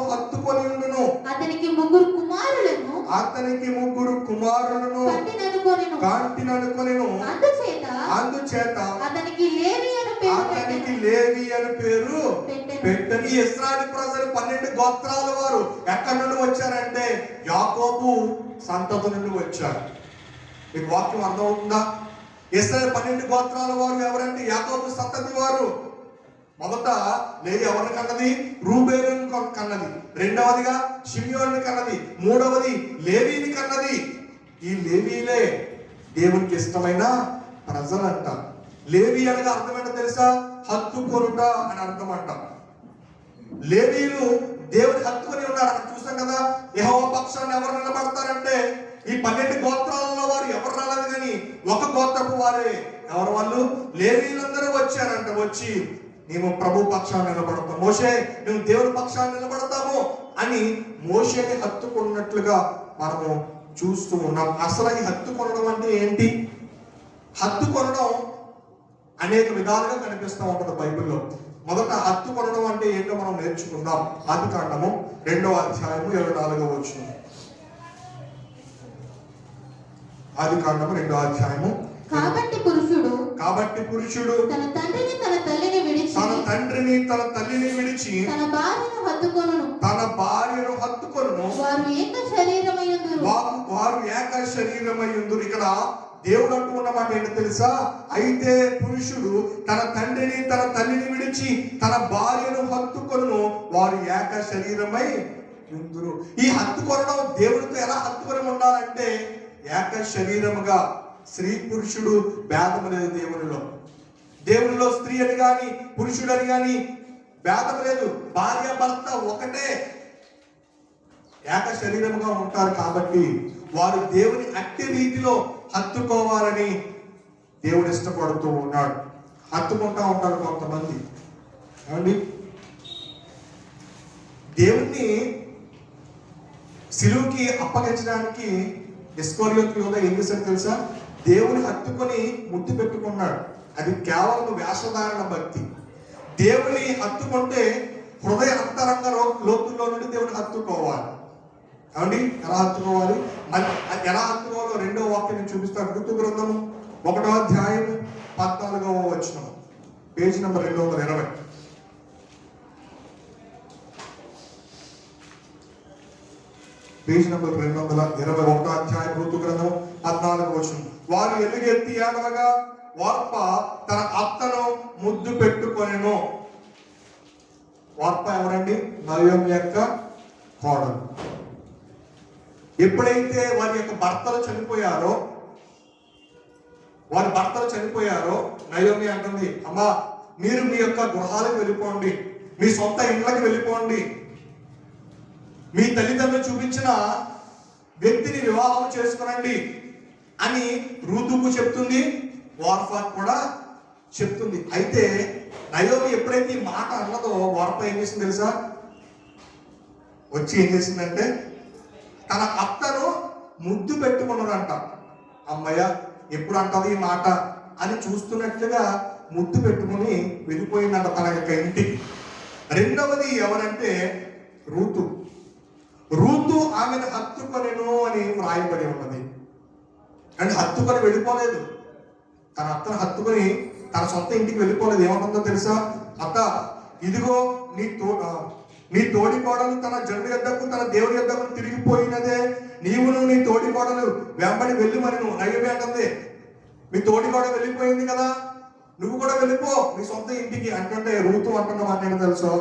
హత్తుకొని ఉండును అతనికి ముగ్గురు కుమారులను కంటిననుకొనెను. అందుచేత అతనికి లేవి అని పేరు పెట్టని. ఇశ్రాయేలు ప్రజలు 12 గోత్రాల వారు ఎక్కడి నుండి వచ్చారంటే యాకోబు సంతతి నుండి వచ్చారు. మీకు వాక్యం అర్థమవుతుందా? ఇశ్రాయేలు 12 గోత్రాల వారు ఎవరంటే యాకోబు సంతతి వారు. మొదట లేవి ఎవరిని కన్నది? రూబేను కన్నది. రెండవదిగా షిమ్యోనుని కన్నది. మూడవది లేవీని కన్నది. ఈ లేవీలే దేవునికి ఇష్టమైన ప్రజలంట. లేవి అనగా అర్థం ఏంటో తెలుసా? హత్తుకొనుట అని అర్థం అంట. లేవీలు దేవుని హత్తుకొని ఉన్నారు. అక్కడ చూసాం కదా, యెహోవా పక్షాన్ని ఎవరు నిలబడతారంటే ఈ 12 గోత్రాలలో వారు ఎవరు రాలేదు కానీ ఒక గోత్రపు వారే. ఎవరు వాళ్ళు? లేవీలందరూ వచ్చారంట. వచ్చి మేము ప్రభు పక్షాన్ని నిలబడతాం, మోషే మేము దేవుని పక్షాన్ని నిలబడతాము అని మోషేని హత్తుకున్నట్లుగా మనము చూస్తూ ఉన్నాం. అసలు ఈ హత్తుకొనడం అంటే ఏంటి? హత్తుకొనడం అనేక విధాలుగా కనిపిస్తూ ఉంటుంది బైబిల్లో. మొదట హత్తుకొనడం అంటే ఏంటో మనం నేర్చుకుందాం. ఆదికాండము 2వ అధ్యాయము 24వ వచనం. ఆదికాండము 2వ అధ్యాయము. కాబట్టి పురుషుడు తన తండ్రిని తన తల్లిని విడిచి తన భార్యను హత్తుకొనును వారు ఏక శరీరమయ్యుందురు. ఇక్కడ దేవుడు అంటూ ఉన్న మాట ఏంటో తెలుసా? అయితే పురుషుడు తన తండ్రిని తన తల్లిని విడిచి తన భార్యను హత్తుకొను, వారు ఏక శరీరమై ఉందురు. ఈ హత్తుకొనడం దేవుడితో ఎలా హత్తుకొని ఉండాలంటే ఏక శరీరముగా. స్త్రీ పురుషుడు భేదం లేదు దేవునిలో. దేవునిలో స్త్రీ అని గాని పురుషుడు అని గాని భేదం లేదు. భార్య భర్త ఒకటే, ఏక శరీరముగా ఉంటారు. కాబట్టి వారు దేవుని అట్టి రీతిలో హత్తుకోవాలని దేవుడు ఇష్టపడుతూ ఉన్నాడు. హత్తుకుంటా ఉంటారు కొంతమంది. ఏమండి, దేవుణ్ణి సిలువుకి అప్పగించడానికి ఇస్కరియోతు యూదా ఏం చేశాడు తెలుసా? దేవుని హత్తుకొని ముద్దు పెట్టుకున్నాడు. అది కేవలం వేషధారణ భక్తి. దేవుని హత్తుకుంటే హృదయ అంతరంగ లోతుల్లో నుండి దేవుని హత్తుకోవాలి. ఏమండి, ఎలా హత్తుకోవాలి? ఎలా హత్తుకోవాలో 2వ వాక్యం నేను చూపిస్తాను. ఋతు గ్రంథము 1వ అధ్యాయం 14వ వచనం, పేజీ నెంబర్ 220. పేజీ నెంబర్ 221వ అధ్యాయం ఋతు గ్రంథం 14వ వచనం. వారు ఎలుగెత్తి ఏడవగా వార్ప తన అత్తను ముద్దు పెట్టుకొనెను. వార్ప ఎవరండి? నయోమి యొక్క కోడలు. ఎప్పుడైతే వారి యొక్క భర్తలు చనిపోయారో నయోమి అంటుంది, అమ్మా మీరు మీ యొక్క గృహాలకు వెళ్ళిపోండి, మీ సొంత ఇంట్లోకి వెళ్ళిపోండి, మీ తల్లిదండ్రులు చూపించిన వ్యక్తిని వివాహం చేసుకునండి అని రూతుకు చెప్తుంది, వార్పా కూడా చెప్తుంది. అయితే నయోమి ఎప్పుడైతే ఈ మాట అన్నదో వార్ప ఏం చేసింది తెలుసా? వచ్చి ఏం చేసిందంటే తన అత్తను ముద్దు పెట్టుకున్నదంట. అమ్మయ్య ఎప్పుడు అంటది ఈ మాట అని చూస్తున్నట్లుగా ముద్దు పెట్టుకుని వెళ్ళిపోయిందంట తన యొక్క ఇంటికి. రెండవది ఎవరంటే రూతు ఆమెను హత్తుకొనెను అని వ్రాయబడి ఉన్నది. అంటే హత్తుకొని వెళ్ళిపోలేదు, తన అత్తను హత్తుకొని తన సొంత ఇంటికి వెళ్ళిపోలేదు. ఏమంటుందో తెలుసా? అత్త, ఇదిగో నీ తోడి కోడలు తన జనుడి యొద్దకు తన దేవుడి యొద్దకు తిరిగిపోయినదే, నీవును నీ తోడి కోడలు వెంబడి వెళ్ళి మరి నువ్వు నయోమి అంటుంది. మీ తోడి కోడ వెళ్ళిపోయింది కదా, నువ్వు కూడా వెళ్ళిపో నీ సొంత ఇంటికి అంటుంటే రూతు అంటున్న మాట ఏంటో తెలుసో?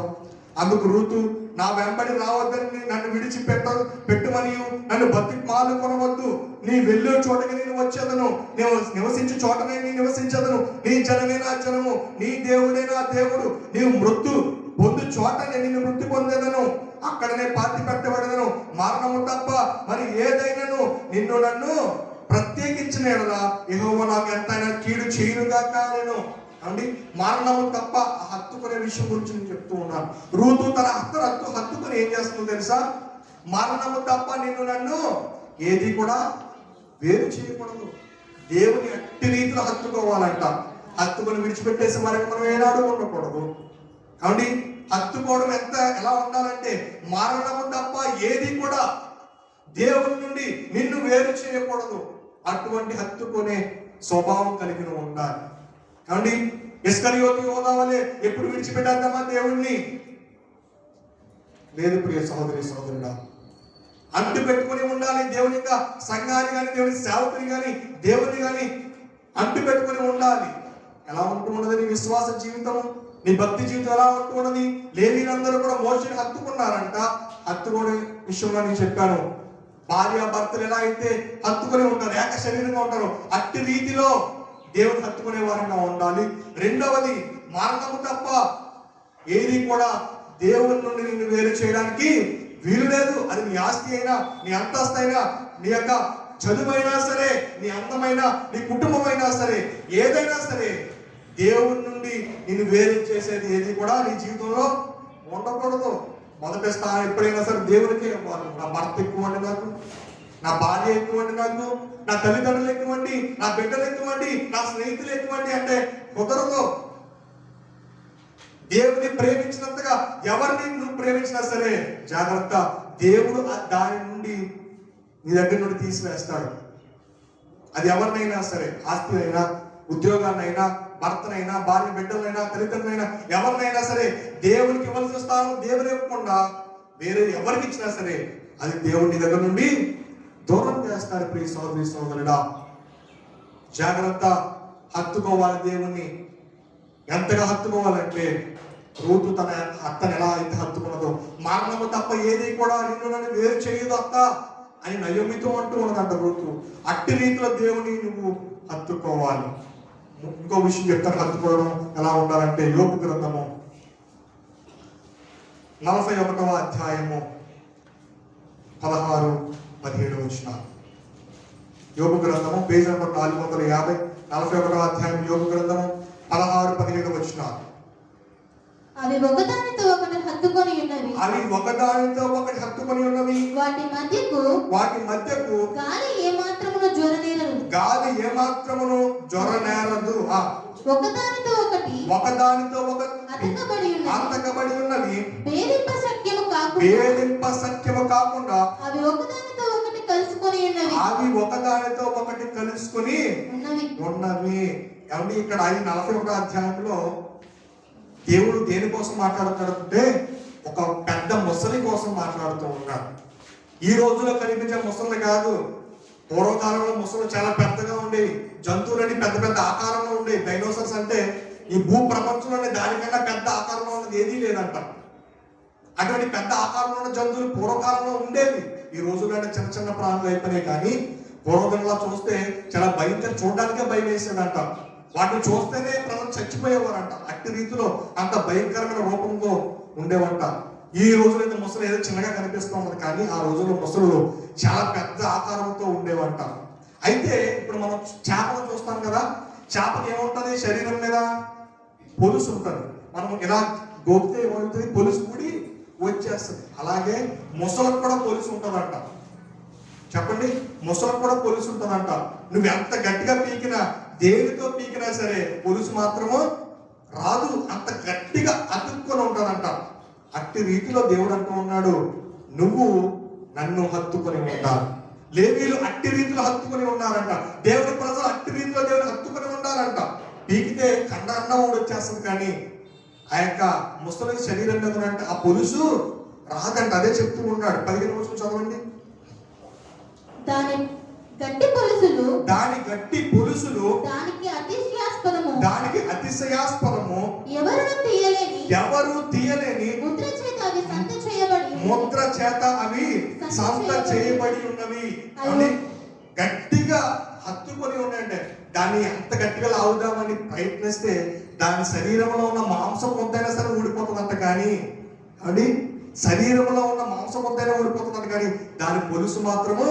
అందుకు రూతు, నా వెంబడి రావద్దని నన్ను విడిచి పెట్టుమని నన్ను బతిమాలు కొనవద్దు, నీ వెళ్ళే చోటకి నేను వచ్చేదను, నేను నివసించే చోటనే నేను నివసించదను, నీ జనమే నా జనము, నీ దేవుడే నా దేవుడు, నీవు మృत्यు పొందు చోట నేను నిన్ను మృతి పొందేదను, అక్కడనే పాతి పెట్టబడదను, మరణము తప్ప మరి ఏదైనాను నిన్ను నన్ను ప్రత్యేకించిన ఎడల యెహోవా నాకు ఎంతైనా కీడు చేయునుగాక నేను. అండి, మరణము తప్ప హత్తుకునే విషయం గురించి నేను చెప్తూ ఉన్నాను. రూతు తన హత్తుకుని ఏం చేస్తుందో తెలుసా? మరణము తప్ప నిన్ను నన్ను ఏది కూడా వేరు చేయకూడదు. దేవుని అట్టి రీతిలో హత్తుకోవాలంట. హత్తుకొని విడిచిపెట్టేసి మనకి మనం ఏనాడు ఉండకూడదు. కాబట్టి హత్తుకోవడం ఎలా ఉండాలంటే మరణము తప్ప ఏది కూడా దేవుని నుండి నిన్ను వేరు చేయకూడదు. అటువంటి హత్తుకునే స్వభావం కలిగి ఉండాలి. కాబట్టి ఇస్కరియోతు యోధా వలె ఎప్పుడు విడిచిపెట్టేద్దామా దేవుణ్ణి? లేదు ప్రియ సహోదరుడా, అంటు పెట్టుకుని ఉండాలి. దేవుని యొక్క సంఘాన్ని కానీ దేవుని సేవకుని కానీ దేవుని కానీ అంటు పెట్టుకుని ఉండాలి. ఎలా ఉంటూ ఉన్నది నీ విశ్వాస జీవితం, నీ భక్తి జీవితం ఎలా ఉంటూ ఉన్నది? లేవీలందరూ కూడా మోషేని హత్తుకున్నారంట. హత్తుకోవడం విషయంలో నేను చెప్పాను. భార్య భర్తలు ఎలా అయితే హత్తుకుని ఉంటారు, ఏక శరీరంగా ఉంటారు, అట్టి రీతిలో దేవుని హత్తుకునే వారంగా ఉండాలి. రెండవది, మరణము తప్ప ఏది కూడా దేవుని నుండి నిన్ను వేరు చేయడానికి వీలు లేదు. అది నీ ఆస్తి అయినా, నీ అంతస్తు అయినా, నీ యొక్క చదువైనా సరే, నీ అందమైనా, నీ కుటుంబం అయినా సరే, ఏదైనా సరే దేవుని నుండి నిన్ను వేరు చేసేది ఏది కూడా నీ జీవితంలో ఉండకూడదు. మొదటి స్థానం ఎప్పుడైనా సరే దేవునికే ఇవ్వాలి. నా భర్త ఎక్కువండి నాకు, నా భార్య ఎక్కువండి నాకు, నా తల్లిదండ్రులు ఎక్కువండి, నా బిడ్డలు ఎక్కువండి, నా స్నేహితులు ఎక్కువండి అంటే కుదరదు. దేవుని ప్రేమించినంతగా ఎవరిని నువ్వు ప్రేమించినా సరే జాగ్రత్త, దేవుడు దాని నుండి నీ దగ్గర నుండి తీసివేస్తాడు. అది ఎవరినైనా సరే, ఆస్తి అయినా, ఉద్యోగాన్నైనా, భర్తనైనా, భార్య బిడ్డలైనా, తల్లిదండ్రులైనా, ఎవరినైనా సరే దేవునికి ఇవ్వాల్సిన స్థానం దేవుని ఇవ్వకుండా వేరే ఎవరికి ఇచ్చినా సరే అది దేవుని దగ్గర నుండి దూరం చేస్తాడు. ప్రియ సోదరి సోదరుడా, జాగ్రత్త, హత్తుకోవాలి దేవుణ్ణి. ఎంతగా హత్తుకోవాలంటే రూతు తన అత్తను ఎలా అయితే హత్తుకున్నదో, మరణము తప్ప ఏది కూడా నిన్ను నన్ను వేరు చేయదు అత్త అని నయోమితో అంటూ ఉన్నదంట రూతు. అట్టి రీతిలో దేవుని నువ్వు హత్తుకోవాలి. ఇంకో విషయం చెప్తాను, హత్తుకోవడం ఎలా ఉండాలంటే యోబు గ్రంథము 41వ అధ్యాయము 16-17 వచనాలు. యోబు గ్రంథము పేజ్ నెంబర్ 450, 41వ అధ్యాయం యోబు గ్రంథము 16-17 వచనాలు. అవి ఒకదానితో ఒకటి హత్తుకొని ఉన్నవి. వాటి మధ్యకు గాలి ఏమాత్రమును జ్వరనేరదు. ఒకదానితో ఒకటి అంతకబడి ఉన్నవి, భేదింప శక్యము కాకుండా అవి ఒకదానితో ఒకటి కలుసుకొని ఉన్నవి. ఏమండి, ఇక్కడ 41వ అధ్యాయంలో దేవుడు దేనికోసం మాట్లాడుతాడంటే ఒక పెద్ద ముసలి కోసం మాట్లాడుతూ ఉన్నాడు. ఈ రోజులో కనిపించే ముసలి కాదు. పూర్వకాలంలో ముసలు చాలా పెద్దగా ఉండేవి. జంతువులని పెద్ద పెద్ద ఆకారంలో ఉండేవి. డైనోసార్స్ అంటే ఈ భూ ప్రపంచంలోనే దానికన్నా పెద్ద ఆకారంలో ఉన్నది ఏదీ లేదంట. అటువంటి పెద్ద ఆకారంలో ఉన్న జంతువులు పూర్వకాలంలో ఉండేవి. ఈ రోజుల్లో అంటే చిన్న చిన్న ప్రాణులు అయిపోయినాయి. కానీ పూర్వకాలంలో చూస్తే చాలా భయంకర, చూడడానికే భయం వేసేదంట. వాటిని చూస్తేనే ప్రజలు చచ్చిపోయేవారంట. అట్టి రీతిలో అంత భయంకరమైన రూపంలో ఉండేవంట. ఈ రోజులైతే ముసలు ఏదో చిన్నగా కనిపిస్తూ ఉన్నది, కానీ ఆ రోజుల్లో ముసలు చాలా పెద్ద ఆకారంతో ఉండేవంట. అయితే ఇప్పుడు మనం చేపలు చూస్తాం కదా, చేపకి ఏముంటది? శరీరం మీద పొలుసు ఉంటుంది. మనం ఇలా గోపితే ఏమవుతుంది? పొలుసు కూడి వచ్చేస్తుంది. అలాగే ముసలకు కూడా పొలుసు ఉంటుందంట. చెప్పండి, ముసలకు కూడా పొలుసు ఉంటుందంట. నువ్వు ఎంత గట్టిగా పీకినా, దేనితో పీకినా సరే పొలుసు మాత్రము రాదు. అంత గట్టిగా అతుక్కొని ఉంటుందంట. అట్టి రీతిలో దేవుడు అంటూ ఉన్నాడు, నువ్వు నన్ను హత్తుకొని ఉండాలి. లేవీలు అట్టి రీతిలో హత్తుకొని ఉన్నారంట. దేవుడి ప్రజలు అట్టి రీతిలో దేవుడు హత్తుకొని ఉండాలంట. పీకితే ఖండాండం వచ్చేస్తుంది, కానీ ఆ యొక్క ముసలి శరీరం మీద అంటే ఆ పొలుసు రాదంట. అదే చెప్తూ ఉన్నాడు. 15 నిమిషం చదవండి. దాని గట్టి పొలుసులు దానికి అతిశయాస్పదము ఎవరు తీయలేని ముద్ర చేత అవి సంత చేయబడి ఉన్నవి. గట్టిగా హత్తుకొని ఉన్నాయంటే దాన్ని ఎంత గట్టిగా లాగుదామని ప్రయత్నిస్తే దాని శరీరంలో ఉన్న మాంసం ముద్దైనా సరే ఊడిపోతుందంట. కానీ అది శరీరంలో ఉన్న మాంసం ముద్దైనా ఊడిపోతుందంట, కానీ దాని పొలుసు మాత్రము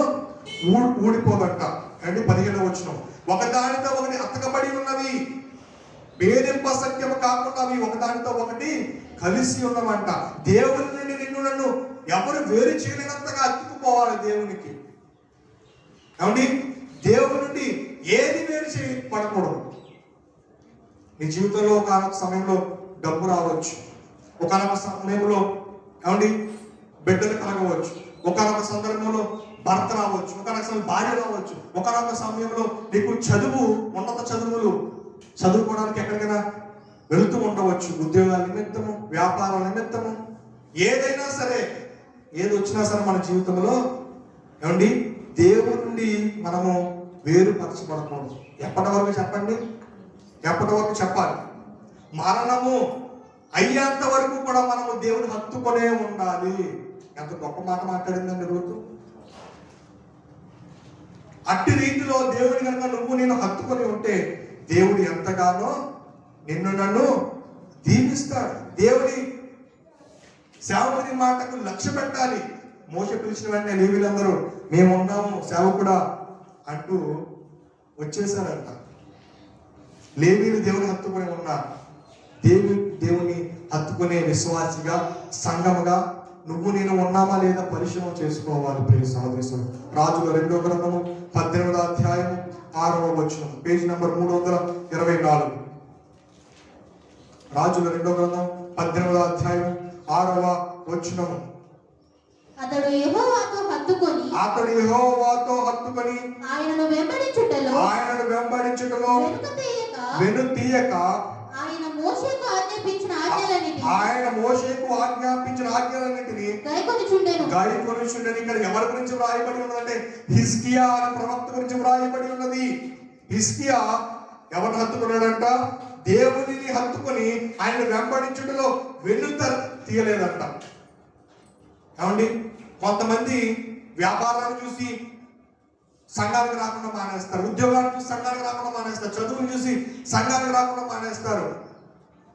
ఊడిపోదంట. అంటే 17వ వచనం, ఒకదానితో ఒకటి అతకబడి ఉన్నవి, భేదింప సత్యము కాకుండా అవి ఒకదానితో ఒకటి కలిసి ఉన్నవంట. దేవుని నుండి నిన్ను నన్ను ఎవరు వేరు చేయలేనంతగా అతుక్కుపోవాలి దేవునికి. ఏమండి, దేవుని నుండి ఏది వేరు చేయబడకూడదు. నీ జీవితంలో ఒకనొక సమయంలో డబ్బు రావచ్చు, ఒకనొక సమయంలో ఏమండి బిడ్డలు కలగవచ్చు, ఒకనొక సందర్భంలో భర్త రావచ్చు, ఒకనొక సమయం భార్య రావచ్చు, ఒకనొక సమయంలో నీకు చదువు, ఉన్నత చదువులు చదువుకోవడానికి ఎక్కడికైనా వెళుతూ ఉండవచ్చు, ఉద్యోగాల నిమిత్తము, వ్యాపారాల నిమిత్తము, ఏదైనా సరే, ఏది వచ్చినా సరే మన జీవితంలో ఏమండి దేవుడి నుండి మనము వేరుపరచబడకూడదు. ఎప్పటి వరకు చెప్పండి? ఎప్పటి వరకు చెప్పాలి? మరణము అయ్యేంత వరకు కూడా మనము దేవుని హత్తుకొనే ఉండాలి. ఎంత గొప్ప మాట మాట్లాడిందండి రూతు. అట్టి రీతిలో దేవుని కనుక నువ్వు నేను హత్తుకొని ఉంటే దేవుడు ఎంతగానో నిన్ను నన్ను దీవిస్తాడు. దేవుని సేవకుని మాటకు లక్ష్య పెట్టాలి. మోషే పిలిచిన వెంటనే లేవీలందరూ మేము ఉన్నాము సేవకుడా అంటూ వచ్చేసారంట. లేవీలు దేవుని హత్తుకొని ఉన్నారు. దేవుని హత్తుకునే విశ్వాసిగా, సంఘముగా నువ్వు నేను ఉన్నామా లేదా పరిశీలన చేసుకోవాలి. ప్రియ సహోదరులు, రాజుల 2వ గ్రంథము 18వ అధ్యాయము 6వ వచనం, పేజీ నంబర్ 324. రాజుల 2వ గ్రంథం 18వ అధ్యాయం 6వ వచనము. అతడు యెహోవాతో హత్తుకొని ఆయనను వెంబడించుటలో వెనుతీయక ఆయన మోషేకు ఆజ్ఞాపించిన ఆజ్ఞలన్నిటిని గాయకొనిచుండెను. ఇక్కడ ఎవరి గురించి వ్రాయబడి ఉన్నదంటే హిజ్కియా అనే ప్రవక్త గురించి వ్రాయబడి ఉన్నది. హిజ్కియా ఎవరిని హత్తుకున్నాడంట? దేవునిని హత్తుకొని ఆయన వెంబడించుటలో వెన్నుత తీయలేదంట. ఏమండి, కొంతమంది వ్యాపారాన్ని చూసి సంఘానికి రాకుండా మానేస్తారు, ఉద్యోగాలను చూసి సంఘానికి రాకుండా మానేస్తారు, చదువుని చూసి సంఘానికి రాకుండా మానేస్తారు.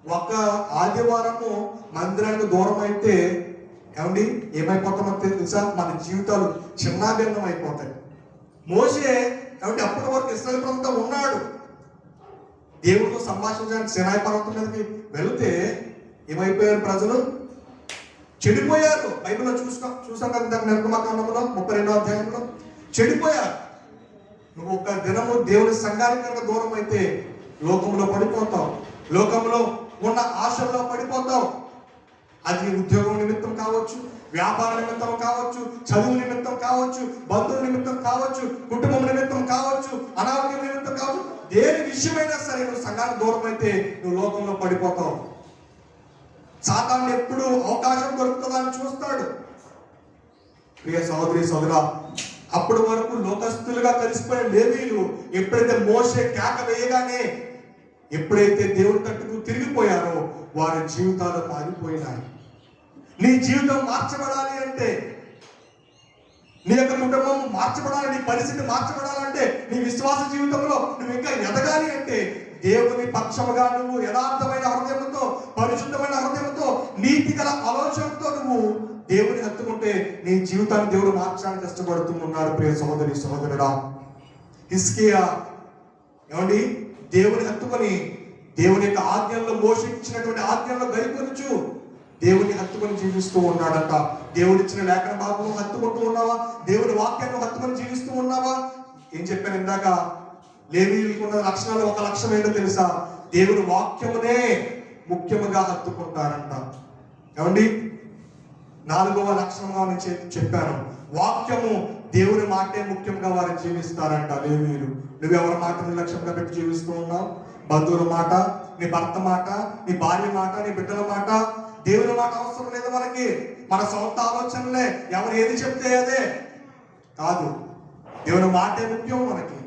ఒక ఆదివారము మందిరానికి దూరం అయితే ఏమండి ఏమైపోతామో తెలుసా? మన జీవితాలు చిన్నాభిన్నం అయిపోతాయి. మోషే ఏమంటే అప్పటి వరకు ఇశ్రాయేలు ప్రజలతో ఉన్నాడు, దేవుడితో సంభాషించడానికి సినాయి పర్వతం మీదకి వెళితే ఏమైపోయారు? ప్రజలు చెడిపోయారు. బైబిల్లో చూసాం కదా, నిర్గమకాండంలో 32వ అధ్యాయంలో చెడిపోయారు. నువ్వు ఒక దినము దేవుని సంఘానికి కనుక దూరం అయితే లోకంలో పడిపోతావు, లోకంలో ఉన్న ఆశల్లో పడిపోతావు. అది ఉద్యోగం నిమిత్తం కావచ్చు, వ్యాపార నిమిత్తం కావచ్చు, చదువు నిమిత్తం కావచ్చు, బంధువుల నిమిత్తం కావచ్చు, కుటుంబం నిమిత్తం కావచ్చు, అనారోగ్యం నిమిత్తం కావచ్చు, దేని విషయమైనా సరే నువ్వు సంఘానికి దూరం అయితే నువ్వు లోకంలో పడిపోతావు. సాతాను ఎప్పుడు అవకాశం దొరుకుతుందని చూస్తాడు. ప్రియ సహోదరి సోదరా, అప్పటి వరకు లోకస్తులుగా కలిసిపోయిన లేవీయులు ఎప్పుడైతే మోషే కేక వేయగానే ఎప్పుడైతే దేవుడి తట్టుకు తిరిగిపోయారో వారి జీవితాలు మారిపోయినాయి. నీ జీవితం మార్చబడాలి అంటే, నీ యొక్క కుటుంబం మార్చబడాలి, నీ పరిస్థితి మార్చబడాలంటే, నీ విశ్వాస జీవితంలో నువ్వు ఇంకా ఎదగాలి అంటే దేవుని పక్షముగా నువ్వు యథార్థమైన హృదయంతో, పరిశుద్ధమైన హృదయంతో, నీతి గల ఆలోచనతో నువ్వు దేవుని హత్తుకుంటే నీ జీవితాన్ని దేవుడు మార్చడానికి కష్టపడుతూ ఉన్నాడు. ప్రియ సహోదరి సహోదరుడా, హిజ్కియా ఏమండి దేవుని హత్తుకొని దేవుని యొక్క ఆజ్ఞల్లో, మోషించినటువంటి ఆజ్ఞల్లో గైకొనుచు దేవుని హత్తుకొని జీవిస్తూ ఉన్నాడంట. దేవుడిచ్చిన లేఖన భాగం హత్తుకుంటూ ఉన్నావా? దేవుని వాక్యాన్ని హత్తుకొని జీవిస్తూ ఉన్నావా? ఏం చెప్పాను ఇందాక, లేవీయులకు ఉన్న లక్షణాలు ఒక లక్షణం ఏంటో తెలుసా? దేవుని వాక్యమునే ముఖ్యముగా హత్తుకుంటారంట. ఏమండి, 4వ లక్షణంగా నేను చెప్పాను, వాక్యము దేవుని మాటే ముఖ్యంగా వారు జీవిస్తారంట లేవీయులు. నువ్వెవరి మాటని లక్ష్యంగా పెట్టి జీవిస్తూ ఉన్నావు? బంధువుల మాట, నీ భర్త మాట, నీ భార్య మాట, నీ బిడ్డల మాట. దేవుని మాట అవసరం లేదు మనకి. మన సొంత ఆలోచనలే, ఎవరు ఏది చెప్తే అదే కాదు. దేవుని మాటే ముఖ్యం మనకి,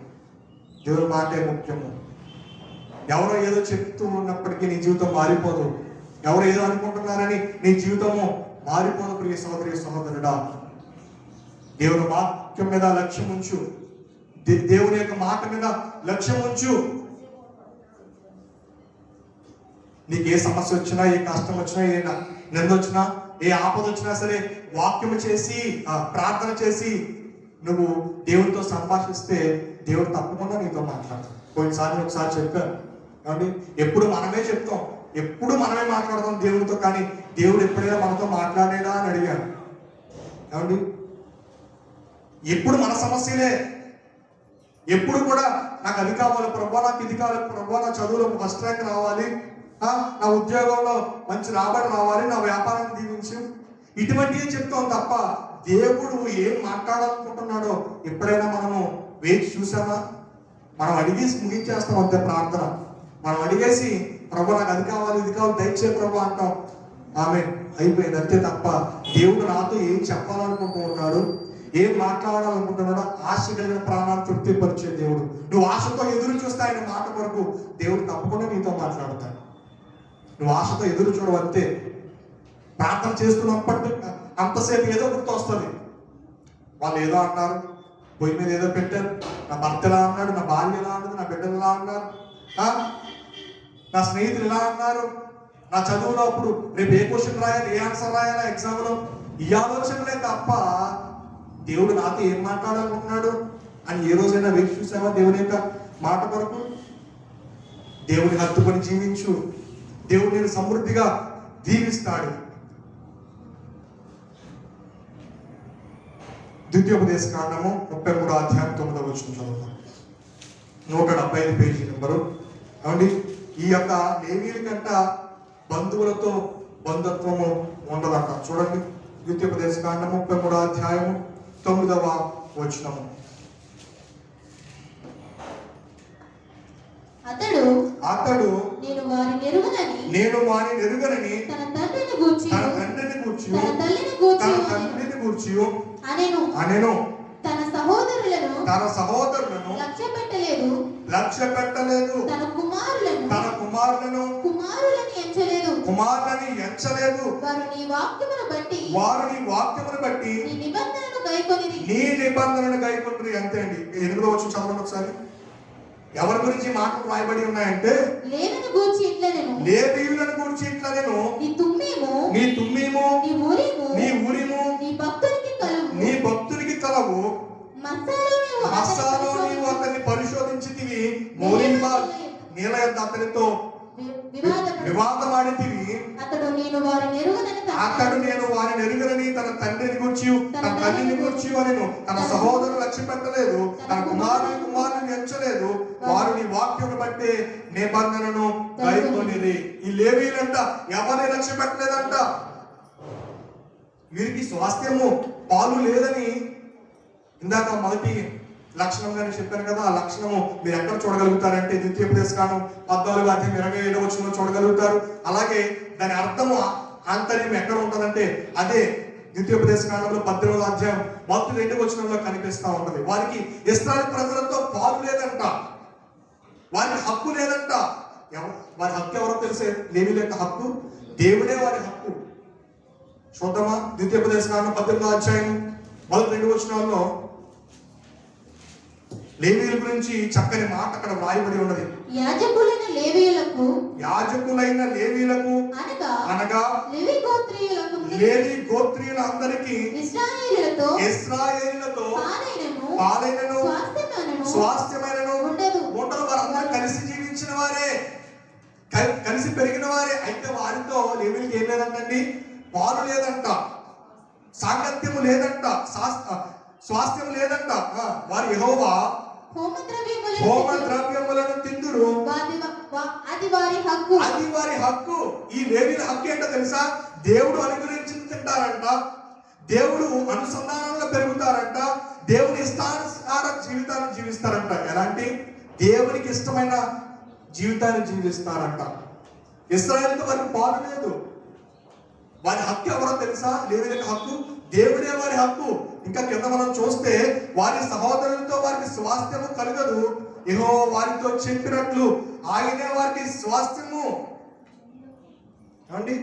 దేవుని మాటే ముఖ్యము. ఎవరో ఏదో చెప్తూ ఉన్నప్పటికీ నీ జీవితం మారిపోదు. ఎవరు ఏదో అనుకుంటున్నారని నీ జీవితము మారిపోదు. ప్రియ సహోదరి సహోదరుడా, దేవుని వాక్యం మీద లక్ష్యం ఉంచు, దేవుని యొక్క మాట మీద లక్ష్యం ఉంచు. నీకు ఏ సమస్య వచ్చినా, ఏ కష్టం వచ్చినా, ఏ నింద వచ్చినా, ఏ ఆపద వచ్చినా సరే వాక్యము చేసి, ప్రార్థన చేసి నువ్వు దేవునితో సంభాషిస్తే దేవుడు తప్పకుండా నీతో మాట్లాడతాడు. ఒకసారి చెప్పాను కాబట్టి ఎప్పుడు మనమే చెప్తాం, ఎప్పుడు మనమే మాట్లాడతాం దేవునితో, కానీ దేవుడు ఎప్పుడైనా మనతో మాట్లాడేదా అని అడిగాను. ఏమండి, ఎప్పుడు మన సమస్యలే, ఎప్పుడు కూడా నాకు అది కావాలి ప్రభా, నాకు ఇది కావాలి ప్రభా, నా చదువులో ఫస్ట్ ర్యాంక్ రావాలి, నా ఉద్యోగంలో మంచి రాబడి రావాలి, నా వ్యాపారాన్ని దీవించు, ఇటువంటివి చెప్తాం తప్ప దేవుడు ఏం మాట్లాడాలనుకుంటున్నాడో ఎప్పుడైనా మనము వేచి చూసామా? మనం అడిగేసి ముగించేస్తాం అంతే ప్రార్థన. మనం అడిగేసి ప్రభు నాకు అది కావాలి, ఇది కావాలి, దయచే ప్రభు అంటాం, ఆమె అయిపోయింది అంతే. తప్ప దేవుడు నాతో ఏం చెప్పాలనుకుంటూ ఉన్నాడు, ఏం మాట్లాడాలనుకుంటున్నాడో ఆశ కలిగిన ప్రాణాన్ని తృప్తిపరిచే దేవుడు. నువ్వు ఆశతో ఎదురు చూస్తే ఆయన మాట వరకు దేవుడు తప్పకుండా నీతో మాట్లాడతాడు. నువ్వు ఆశతో ఎదురు చూడవంతే. ప్రార్థన చేస్తున్నప్పటి అంతసేపు ఏదో గుర్తు వస్తుంది. వాళ్ళు ఏదో అన్నారు, పొయ్యి మీద ఏదో పెట్టారు, నా భర్త ఎలా అన్నాడు, నా భార్య ఎలా అన్నది, నా బిడ్డలు ఎలా అన్నారు, నా స్నేహితులు ఎలా అన్నారు, నా చదువులో అప్పుడు రేపు ఏ క్వశ్చన్ రాయాలి, ఏ ఆన్సర్ రాయాలా ఎగ్జామ్లో, ఈ ఆలోచనలే తప్ప దేవుడు నాతో ఏం మాట్లాడాలనుకున్నాడు అని ఏ రోజైనా వేచి చూసావా? దేవుని యొక్క మాట కొరకు దేవుని హత్తుకొని జీవించు, దేవుడు నేను సమృద్ధిగా దీవిస్తాడు. ద్వితీయోపదేశ కాండము 33వ అధ్యాయం 9వ వచనం చదువుతాం. 175 పేజీ నెంబరు. ఏమండి, ఈ యొక్క లేవీయుల కంట బంధువులతో బంధుత్వము ఉండదంట. చూడండి, ద్వితీయోపదేశ కాండము 33వ అధ్యాయము 9వ వచనము. అతడు నేను వారిని ఎరుగనని తన తండ్రిని గూర్చి తన తల్లిని గూర్చి అనెను. తన సహోదరులను లక్ష్య పెట్టలేదు. తన కుమారులను కుమారులని ఎంచలేదు. వారు నీ వాక్యమును బట్టి నీ నిబంధనను గైకొనిరి. అంతే అండి. 8వ వచనం చదవండి ఒకసారి. ఎవరి గురించి మాటలు రాయబడి ఉన్నాయంటే లేవిని గూర్చి ఇట్లనెను, లేవీయులను గురించి ఇట్లనెను, నీ తుమ్మీము, నీ తుమ్మీము, నీ ఊరిము, నీ భక్తునికి కలవు. మస్సాలో నీవు అతన్ని పరిశోధించితివి, మోరింబా నీల యొద్ద అతనితో వివాదమాడితివి. అతడు నేను వారిని ఎరుగనని తన తండ్రిని గూర్చి తన తల్లిని గూర్చి అనెను. తన సహోదరులు లక్ష్య పెట్టలేదు, తన కుమారుని ఎంచలేదు. వారు నీ వాక్యమును బట్టి నిబంధనను గైకొనిరి. ఈ లేవీయులంట ఎవరిని లక్ష్య పెట్టలేదంట. వీరికి స్వాస్థ్యము పాలు లేదని ఇందాక మొదటి లక్షణంగానే చెప్పాను కదా. ఆ లక్షణము మీరు ఎక్కడ చూడగలుగుతారంటే ద్వితీయోపదేశకాండం 14:27 చూడగలుగుతారు. అలాగే దాని అర్థము ఆంతర్యం ఎక్కడ ఉంటుందంటే అదే ద్వితీయోపదేశకాండంలో 18వ అధ్యాయం 2 కనిపిస్తా ఉంటది. వారికి ఇశ్రాయేలు ప్రజలతో పాలు లేదంట, వారికి హక్కు లేదంట. వారి హక్కు ఎవరో తెలిసే? లేవీయుల యొక్క హక్కు దేవుడే వారి హక్కు. చూద్దామా? ద్వితీయోపదేశకాండం 18వ అధ్యాయం 2 లేవీయుల గురించి చక్కని మాట అక్కడ వ్రాయబడి ఉన్నది. యాజకులైన లేవీయులకు అనగా లేవీ గోత్రీయులందరికీ ఇశ్రాయేలులతో పాలైనను స్వాస్థ్యమైనను ఉండదు. వారందరూ కలిసి జీవించిన వారే, కలిసి పెరిగిన వారే. అయితే వారితో లేవీయులకి ఏం లేదంటండి? పాలు లేదంట, సాంగత్యము లేదంట, స్వాస్థ్యం లేదంట. వారు యెహోవా హోమ ద్రవ్యములను తిందురు, అది వారి హక్కు. ఈ లేవీయుల హక్కు ఏంటో తెలుసా? దేవుడు అనుగ్రహించి తింటారంట, దేవుడు అనుసంధానంలో పెరుగుతారంట, దేవుని ఇష్టానుసార జీవితాన్ని జీవిస్తారంట. ఎలాంటి? దేవునికి ఇష్టమైన జీవితాన్ని జీవిస్తారంట. ఇశ్రాయేలుతో వారికి పాలు లేదు. వారి హక్కు ఎవరో తెలుసా? లేవీయుల హక్కు దేవుడే వారి హక్కు. ఇంకా కింద మనం చూస్తే వారి సహోదరులతో వారికి స్వాస్థ్యము కలగదు, యెహోవా వారితో చెప్పినట్లు ఆయనే వారికి స్వాస్థ్యము. ఏమండి?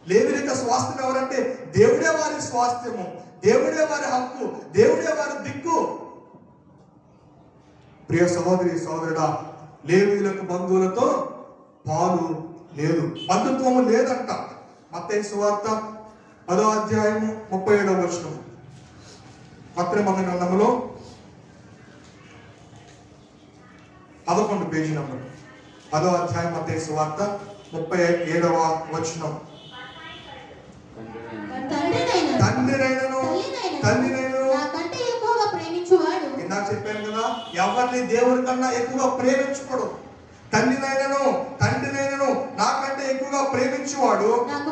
లేవీయుల యొక్క స్వాస్థ్యం ఎవరంటే దేవుడే వారి స్వాస్థ్యము, దేవుడే వారి హక్కు, దేవుడే వారి దిక్కు. ప్రియ సహోదరి సహోదరుడా, లేవీయులకు బంధువులతో పాలు లేదు, బంధుత్వము లేదంట. మత్తయి సువార్త 10వ అధ్యాయము 37వ వచనం. పత్రిక గ్రంథములో 11 పేజీ నంబర్ 10వ అధ్యాయం మత్తయి సువార్త 37వ వచనం. తండ్రినైనను ఇందాక చెప్పాను కదా, ఎవరిని దేవుని కన్నా ఎక్కువగా ప్రేమించుకోడు. తండ్రినైనను నాకంటే ఎక్కువగా ప్రేమించువాడు నాకు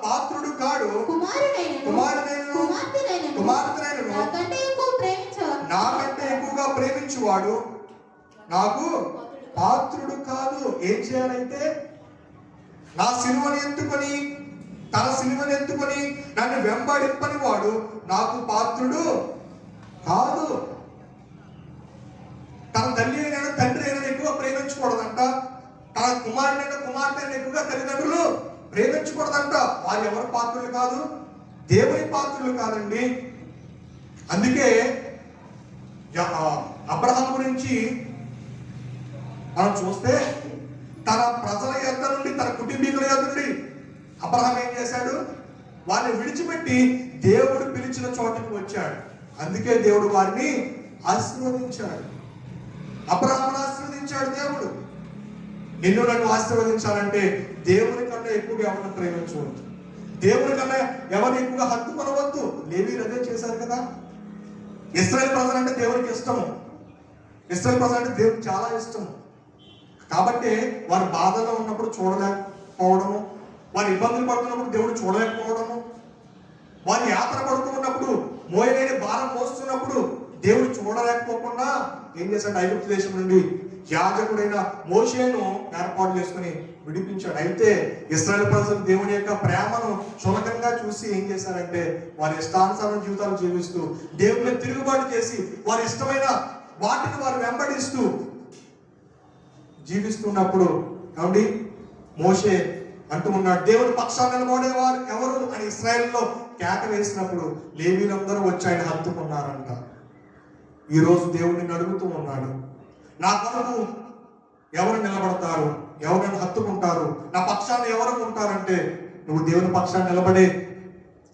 పాత్రుడు కాడు. కుమారుడైనను నాకంటే ఎక్కువగా ప్రేమించువాడు నాకు పాత్రుడు కాదు. ఏం చేయాలంటే నా సిలువను ఎత్తుకొని తన సిలువను ఎత్తుకొని నన్ను వెంబడింపని వాడు నాకు పాత్రుడు కాదు. తన తల్లి అయినా తండ్రి అయినా ఎక్కువ ప్రేమించకూడదంట. తన కుమార్తె ఎక్కువగా తల్లిదండ్రులు ప్రేమించకూడదంట. వారు ఎవరు పాత్రులు కాదు? దేవుని పాత్రులు కాదండి. అందుకే అబ్రహాం గురించి మనం చూస్తే తన ప్రజల యొద్ద నుండి, తన కుటుంబీకుల యొద్ద నుండి అబ్రహాం ఏం చేశాడు? వారిని విడిచిపెట్టి దేవుడు పిలిచిన చోటుకు వచ్చాడు. అందుకే దేవుడు వారిని ఆశీర్వదించాడు. అబ్రహామును ఆశీర్వదించాడు దేవుడు. నిన్ను నన్ను ఆశీర్వదించాలంటే దేవుని కన్నా ఎక్కువగా ఎవరిని ప్రేమించవద్దు, దేవుని కన్నా ఎవరిని ఎక్కువగా హత్తుకొనవద్దు. లేవీయులు అదే చేశారు కదా. ఇశ్రాయేలు ప్రజలు అంటే దేవునికి ఇష్టము, ఇశ్రాయేలు ప్రజలు అంటే దేవునికి చాలా ఇష్టము. కాబట్టి వారి బాధలో ఉన్నప్పుడు చూడలేకపోవడము, వారి ఇబ్బందులు పడుతున్నప్పుడు దేవుడు చూడలేకపోవడము, వారి యాత్ర పడుతున్నప్పుడు మోయలేని భారం మోస్తున్నప్పుడు దేవుడు చూడలేకపోకుండా ఏం చేశాడు? ఐగుప్తు దేశం నుండి యాజకుడైన మోషేను ఏర్పాటు చేసుకుని విడిపించాడు. అయితే ఇశ్రాయేలు ప్రజలు దేవుని యొక్క ప్రేమను చులకంగా చూసి ఏం చేశారంటే వారి ఇష్టానుసారం జీవితాలు జీవిస్తూ దేవుని తిరుగుబాటు చేసి వారి ఇష్టమైన వాటిని వారు వెంబడిస్తూ జీవిస్తున్నప్పుడు ఏమండి మోషే అంటూ ఉన్నాడు, దేవుని పక్షాన నిలబడేవారు ఎవరు అని ఇశ్రాయేలులో కేక వేసినప్పుడు లేవీలందరూ వచ్చి ఆయన హత్తుకున్నారంట. ఈరోజు దేవుడిని అడుగుతూ ఉన్నాడు, నా కొరకు ఎవరు నిలబడతారు, ఎవరైనా హత్తుకుంటారు, నా పక్షాన్ని ఎవరు ఉంటారంటే నువ్వు దేవుని పక్షాన్ని నిలబడే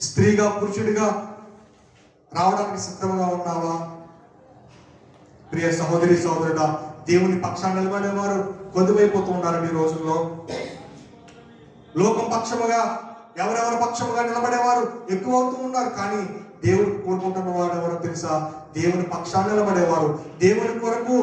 స్త్రీగా పురుషుడిగా రావడానికి సిద్ధంగా ఉన్నావా? ప్రియ సహోదరి సహోదరుడా, దేవుని పక్షాన్ని నిలబడేవారు కొద్దివైపోతూ ఉన్నారండి ఈ రోజుల్లో. లోకం పక్షముగా ఎవరెవరి పక్షముగా నిలబడేవారు ఎక్కువ అవుతూ ఉన్నారు. కానీ దేవుడు కోరుకుంటున్న వాడు ఎవరో తెలుసా? దేవుని పక్షాన్ని నిలబడేవారు, దేవుని కొరకు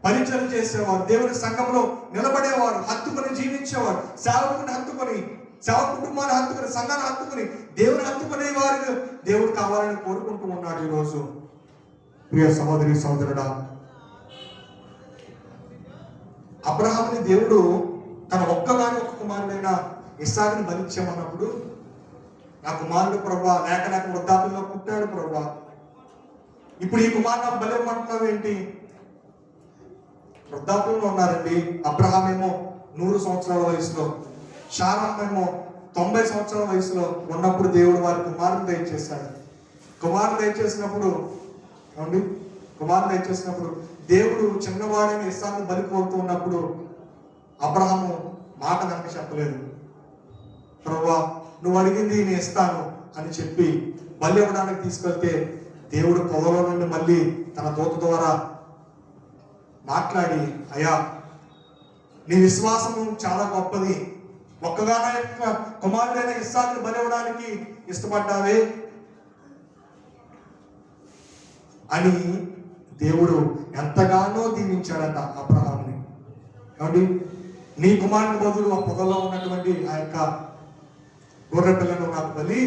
పరిచయం చేసేవారు, దేవుని సంఘంలో నిలబడేవారు, హత్తుకొని జీవించేవారు, సేవకుని హత్తుకొని, సేవ కుటుంబాన్ని హత్తుకొని, సంఘాన్ని హత్తుకొని, దేవుని హత్తుకునే వారు దేవుడు కావాలని కోరుకుంటూ ఉన్నాడు ఈరోజు. ప్రియ సహోదరి సహోదరుడా, అబ్రహాముని దేవుడు తన ఒక్కగాని ఒక్క కుమారుడైన ఇస్సాకుని బలిచ్చామన్నప్పుడు, నా కుమారుడు ప్రభువా, లేక నాకు వృద్ధాప్యంలో పుట్టాడు ప్రభువా, ఇప్పుడు ఈ కుమారుడు నాకు బలి ఇవ్వమంటున్నావు ఏంటి? వృద్ధాప్యంలో ఉన్నారండి. అబ్రహాం ఏమో 100 సంవత్సరాల వయసులో, శారమ్మేమో 90 సంవత్సరాల వయసులో ఉన్నప్పుడు దేవుడు వారి కుమారుడు దయచేశాడు. కుమారుడు దయచేసినప్పుడు దేవుడు చిన్నవాడైన ఇస్సాకుని బలి కోరుతూ ఉన్నప్పుడు అబ్రహాము మాట కనుక చెప్పలేదు. ప్రభువా, నువ్వు అడిగింది నేను ఇస్తాను అని చెప్పి బలి ఇవ్వడానికి తీసుకెళ్తే దేవుడు పొదలో నుండి మళ్ళీ తన దూత ద్వారా మాట్లాడి, అయ్యా నీ విశ్వాసము చాలా గొప్పది, ఒక్కగాన యొక్క కుమారుడైన ఇస్సాకుని బలి ఇవ్వడానికి ఇష్టపడ్డావే అని దేవుడు ఎంతగానో దీవించాడంట అబ్రహాముని. కాబట్టి నీ కుమారుని బదులు ఆ పొదలో ఉన్నటువంటి ఆ యొక్క గొర్రె పిల్లను నాకు బలి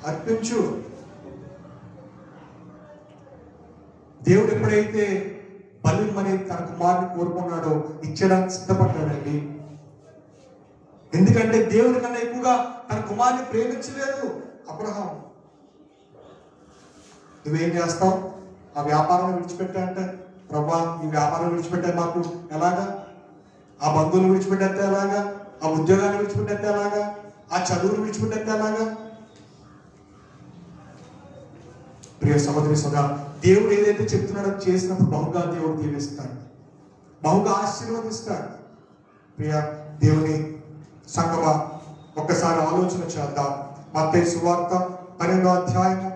అర్పించు. దేవుడు ఎప్పుడైతే బలిమని తన కుమారుని కోరుకున్నాడో ఇచ్చడానికి సిద్ధపడ్డాడండి. ఎందుకంటే దేవుడి కన్నా ఎక్కువగా తన కుమారుని ప్రేమించలేదు అబ్రహాం. నువ్వేం చేస్తావు? ఆ వ్యాపారం విడిచిపెట్టా అంటే, ప్రభా ఈ వ్యాపారం విడిచిపెట్టే మాకు ఎలాగా? ఆ బంధువులు విడిచిపెట్టేస్తే ఎలాగా? ఆ ఉద్యోగాన్ని విడిచిపెట్టేస్తే ఎలాగా? ఆ చదువును విడిచిపెట్టేస్తే ఎలాగా? ప్రియ సహోదరి సోదరా, దేవుడు ఏదైతే చెప్తున్నాడో చేసినప్పుడు బహుగా దేవుడు దీవిస్తాడు, బహుగా ఆశీర్వదిస్తాడు. ప్రియ దేవుని సంగమా, ఒక్కసారి ఆలోచన చేద్దాం. మత్తయి సువార్త 12వ అధ్యాయము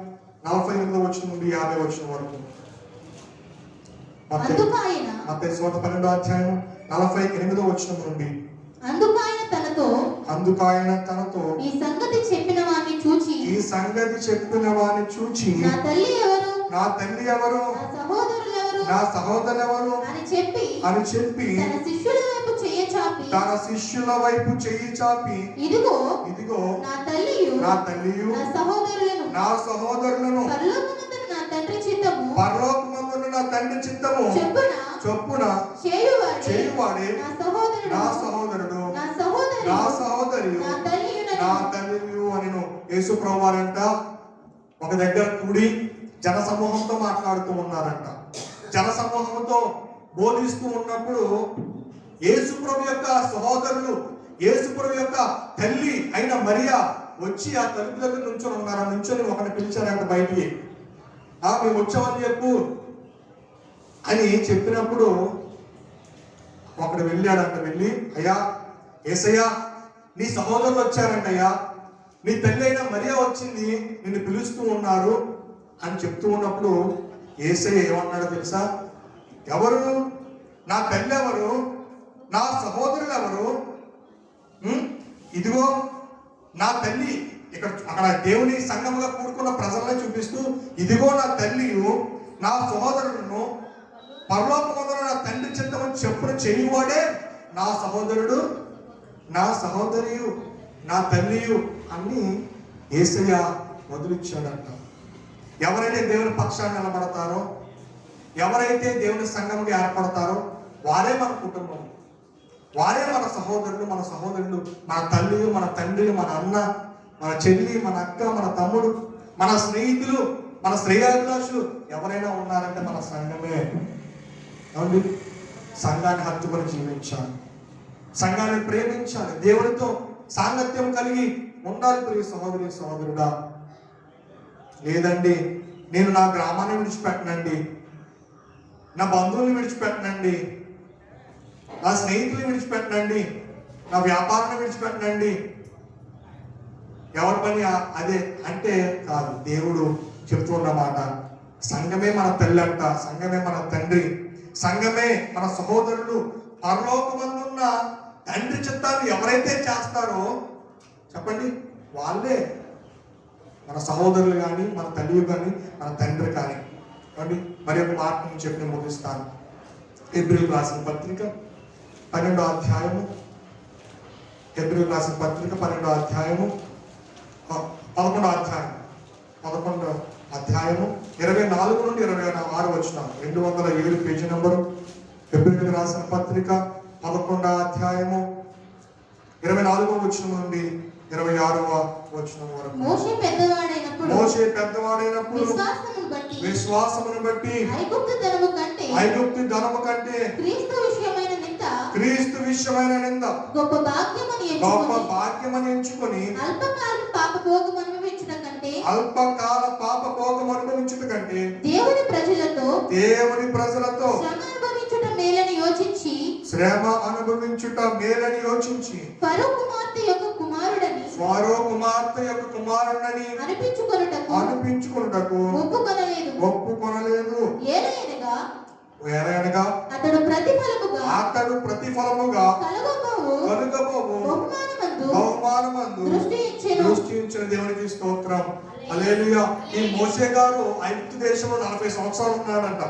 48వ వచనం నుండి 50వ వచనం వరకు. మత్తయి సువార్త 12వ అధ్యాయం 48వ వచనం నుండి. అందుకు ఆయన తనతో ఈ సంగతి చెప్పిన వారిని చూచి నా తల్లి ఎవరు, నా సహోదరులు ఎవరు అని చెప్పి తన శిష్యుల వైపు చెయ్యి చాపి ఇదిగో నా తల్లియు నా సహోదరులను పరలోకమందున్న నా తండ్రి చిత్తము చొప్పున చేయువాడే నా సహోదరుడు నా సహోదరియు నా తల్లియు అనిను. యేసు ప్రభువారంట ఒక దగ్గర కూడి జన సమూహంతో మాట్లాడుతూ ఉన్నారంట. జన సమూహంతో బోధిస్తూ ఉన్నప్పుడు యేసు ప్రభు యొక్క సహోదరులు, యేసు ప్రభు యొక్క తల్లి అయిన మరియా వచ్చి ఆ తలుపు దగ్గర నుంచొని ఉన్నారు. నుంచొని ఒకరిని పిలిచారంట బయటికి. మేము వచ్చామని చెప్పు అని చెప్పినప్పుడు ఒకడు వెళ్ళాడంట. వెళ్ళి, అయ్యా యేసయ్యా నీ సహోదరులు వచ్చారంటయ్యా, నీ తల్లి అయిన మరియా వచ్చింది, నిన్ను పిలుస్తూ ఉన్నారు అని చెప్తూ ఉన్నప్పుడు యేసయ్య ఏమన్నాడో తెలుసా? ఎవరు? నా తల్లి ఎవరు, నా సహోదరులు ఎవరు? ఇదిగో నా తల్లి. అక్కడ దేవుని సంఘముగా కూడుకున్న ప్రజలను చూపిస్తూ, ఇదిగో నా తల్లియు నా సహోదరులను పరలోకమందున నా తండ్రి చిత్తమని చెప్పున చేయువాడే నా సహోదరుడు నా సహోదరియు నా తల్లియు అని యేసయ్య వదిలిచ్చాడంట. ఎవరైతే దేవుని పక్షాన్ని నిలబడతారో, ఎవరైతే దేవుని సంఘముగా ఏర్పడతారో వారే మన కుటుంబం, వారే మన సహోదరులు, మన సహోదరులు, మన తల్లియు, మన తండ్రి, మన అన్న, మన చెల్లి, మన అక్క, మన తమ్ముడు, మన స్నేహితులు, మన శ్రేయాభిలాషులు ఎవరైనా ఉన్నారంటే మన సంఘమే. సంఘాన్ని హత్తుకొని జీవించాలి, సంఘాన్ని ప్రేమించాలి, దేవునితో సాంగత్యం కలిగి ఉండాలి ప్రియ సహోదరి సహోదరుడా. లేదండి నేను నా గ్రామాన్ని విడిచిపెట్టనండి, నా బంధువుల్ని విడిచిపెట్టనండి, నా స్నేహితుల్ని విడిచిపెట్టనండి, నా వ్యాపారాన్ని విడిచిపెట్టనండి, ఎవరి పని అదే అంటే కాదు. దేవుడు చెప్తున్న మాట, సంఘమే మన తల్లి అంట, సంఘమే మన తండ్రి, సంఘమే మన సహోదరులు. పరలోకమందున్న తండ్రి చిత్తాన్ని ఎవరైతే చేస్తారో చెప్పండి, వాళ్ళే మన సహోదరులు కానీ, మన తల్లి కానీ, మన తండ్రి కానీ. కాబట్టి మరి ఒక మాట నేను చెప్పి ముగిస్తాను. హెబ్రీయులకు రాసిన పత్రిక 12వ అధ్యాయము, హెబ్రీయులకు రాసిన పత్రిక 12వ అధ్యాయము 11వ అధ్యాయము 24 నుండి 26 వచనం, 207 పేజీ నంబరు. హెబ్రీయులకు రాసిన పత్రిక 11వ అధ్యాయము 24వ వచనం నుండి 26వ వచనం వరకు. మోషే పెద్దవాడైనప్పుడు విశ్వాసమును బట్టి ఐగుప్తు ధనము కంటే క్రీస్తు విషయమైన నింద గొప్ప భాగ్యమని ఎంచుకొని అల్పకాల పాప భోగం అనుభవించుట కంటే దేవుని ప్రజలతో శ్రమ అనుభవించుట మేలని యోచించి ఫరో కుమార్తె యొక్క కుమారుడని అనిపించుకొనుటకు ఒప్పుకొనలేదు. ఏలయనగా అతడు ప్రతిఫలముగా కలుగబోవు బహుమానమందు దృష్టించిన దేవునికి స్తోత్రం. హల్లెలూయా. ఈ మోషే గారు ఐగుప్తు దేశంలో 40 సంవత్సరాలు ఉన్నాడంట.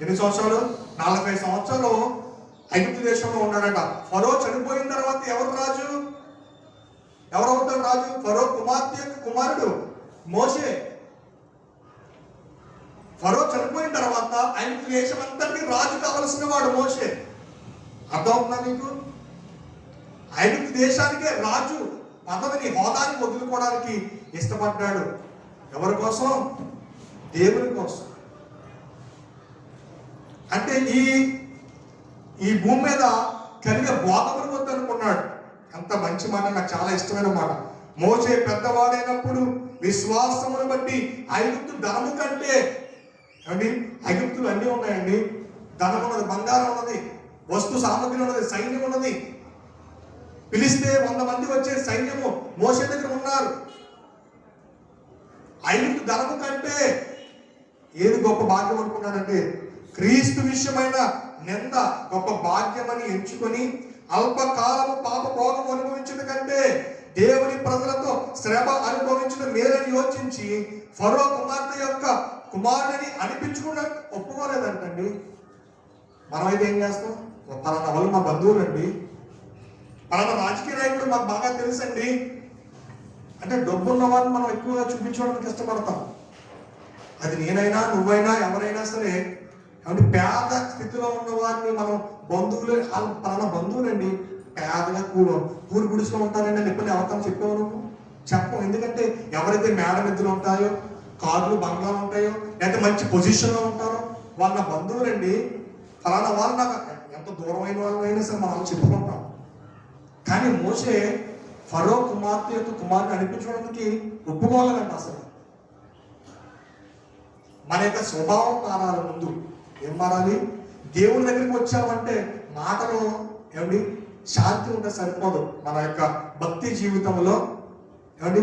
ఎన్ని సంవత్సరాలు? 40 సంవత్సరాలు ఐగుప్తు దేశంలో ఉన్నాడట. ఫరో చనిపోయిన తర్వాత ఎవరవుతాడు రాజు? ఫరో కుమార్తె యొక్క కుమారుడు మోషే. ఫరో చనిపోయిన తర్వాత ఐగుప్తు దేశం అంతటికి రాజు కావలసిన వాడు మోషే. అర్థమవుతుందా మీకు? ఐగుప్తు దేశానికే రాజు పదవిని, హోదాని వదులుకోవడానికి ఇష్టపడ్డాడు. ఎవరి కోసం? దేవుని కోసం. అంటే ఈ భూమి మీద కలిగే భోగములు వద్దు అనుకున్నాడు. అంత మంచి మాట, నాకు చాలా ఇష్టమైన మాట. మోషే పెద్దవాడైనప్పుడు విశ్వాసమును బట్టి ఐగుప్తు ధనము కంటే, అండి ఐగుప్తులు అన్నీ ఉన్నాయండి. ధనం ఉన్నది, బంగారం ఉన్నది, వస్తు సామగ్రి ఉన్నది, సైన్యం ఉన్నది. పిలిస్తే 100 మంది వచ్చే సైన్యము మోషే దగ్గర ఉన్నారు. ఐగుప్తు ధనము కంటే ఏది గొప్ప భాగ్యం అనుకున్నాడంటే క్రీస్తు విషయమైన నింద గొప్ప భాగ్యమని ఎంచుకొని అల్పకాలము పాప భోగం అనుభవించడం కంటే దేవుని ప్రజలతో శ్రమ అనుభవించడం మేలని యోచించి ఫరో కుమార్తె యొక్క కుమారుని అనిపించుకున్న ఒప్పుకోలేదంటండి. మనమైతే ఏం చేస్తాం? పలానా వాళ్ళు మా బంధువులండి, పలానా రాజకీయ నాయకుడు మాకు బాగా తెలుసండి అంటే డబ్బున్న వాళ్ళని మనం ఎక్కువగా చూపించడానికి ఇష్టపడతాం. అది నేనైనా నువ్వైనా ఎవరైనా సరే. కాబట్టి పేద స్థితిలో ఉన్న వారిని మనం బంధువులు, పలానా బంధువులండి పేదగా పూరి గుడిసులో ఉంటారండి అని ఎప్పుడు ఎవరితో చెప్పావు నువ్వు? చెప్పం. ఎందుకంటే ఎవరైతే మేడ మిద్దులు ఉంటాయో, కార్లు బంగ్లాలు ఉంటాయో, లేకపోతే మంచి పొజిషన్లో ఉంటారో వాళ్ళ బంధువులండి. ఫలానా వాళ్ళు నాకు ఎంత దూరమైన వాళ్ళైనా సరే మనం చెప్పుకుంటాం. కానీ మోషే ఫరో కుమార్తె యొక్క కుమారుని అనిపించడానికి ఒప్పుకోలేదంట. అసలు మన యొక్క స్వభావం మారాలి. ముందు ఏం మారాలి? దేవుని దగ్గరికి వచ్చామంటే మాటలో ఏమండి శాంతి ఉంటే సరిపోదు. మన యొక్క భక్తి జీవితంలో ఏమండి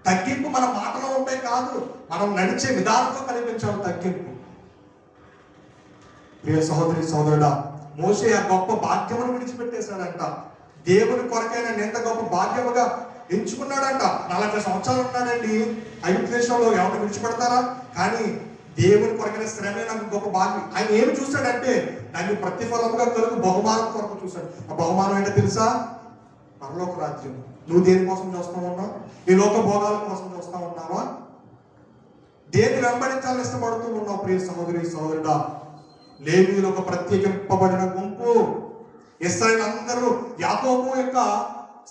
తగ్గింపు మన మాటలో ఉంటే కాదు, మనం నడిచే విధానంలో కనిపించాలి తగ్గింపు. ప్రియ సహోదరి సహోదరుడా, మోషే ఆ గొప్ప భాగ్యమును విడిచిపెట్టేశాడంట. దేవుని కొరకైనా ఎంత గొప్ప భాగ్యముగా ఎంచుకున్నాడంట. 40 సంవత్సరాలు ఉన్నాడండి ఐగుప్తు దేశంలో. ఎవరిని విడిచిపెడతారా? కానీ దేవుని కొరకైన శ్రమే నాకు గొప్ప భాగ్యం. ఆయన ఏమి చూస్తాడంటే దాన్ని ప్రతిఫలముగా కలుగు బహుమానం కొరకు చూశాడు. ఆ బహుమానం ఏంటో తెలుసా? పరలోక రాజ్యం. నువ్వు దేని కోసం చూస్తూ ఉన్నావు? ఈ లోక భోగాల కోసం చూస్తూ ఉన్నావా? దేన్ని వెంబడించాలని ఇష్టపడుతూ ఉన్నావు? ప్రియ సహోదరి సహోదరుడా, లేవీయులు ఒక ప్రత్యేకింపబడిన గుంపు. ఇశ్రాయేలు అందరూ యాకోబు యొక్క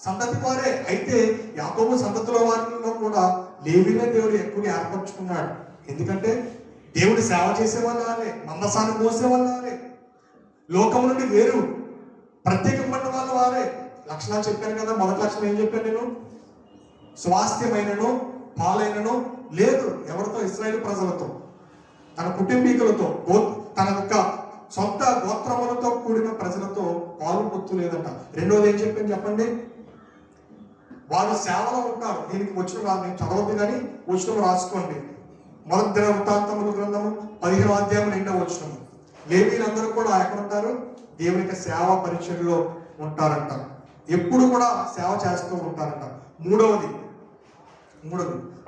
సంతతి వారే. అయితే యాకోబు సంతతిలో వారిలో కూడా లేవీయులే దేవుడు ఎక్కువగా ఏర్పరచుకున్నాడు. ఎందుకంటే దేవుడి సేవ చేసే వాళ్ళే, మందసాన్ని మోసే వాళ్ళే, లోకం నుండి వేరు, ప్రత్యేకమైన వాళ్ళు వారే. లక్షణాలు చెప్పాను కదా. మొదటి లక్షణం ఏం చెప్పాను నేను? స్వాస్థ్యమైనను పాలైనను లేదు. ఎవరితో? ఇశ్రాయేలు ప్రజలతో, తన కుటుంబీకులతో, తన యొక్క సొంత గోత్రములతో కూడిన ప్రజలతో పాలు పొత్తు లేదంట. రెండోది ఏం చెప్పాను చెప్పండి? వారు సేవలో ఉంటారు. దీనికి వచ్చిన నేను చదవద్దు కానీ వచ్చిన రాసుకోండి. మొదటి దిన వృత్తాంతముల గ్రంథము 15వ అధ్యాయం 2వ వచనం. లేవీలందరూ కూడా ఎక్కడ ఉంటారు? దేవునికి సేవ పరిచర్యలో ఉంటారంట. ఎప్పుడు కూడా సేవ చేస్తూ ఉంటారంట. మూడవది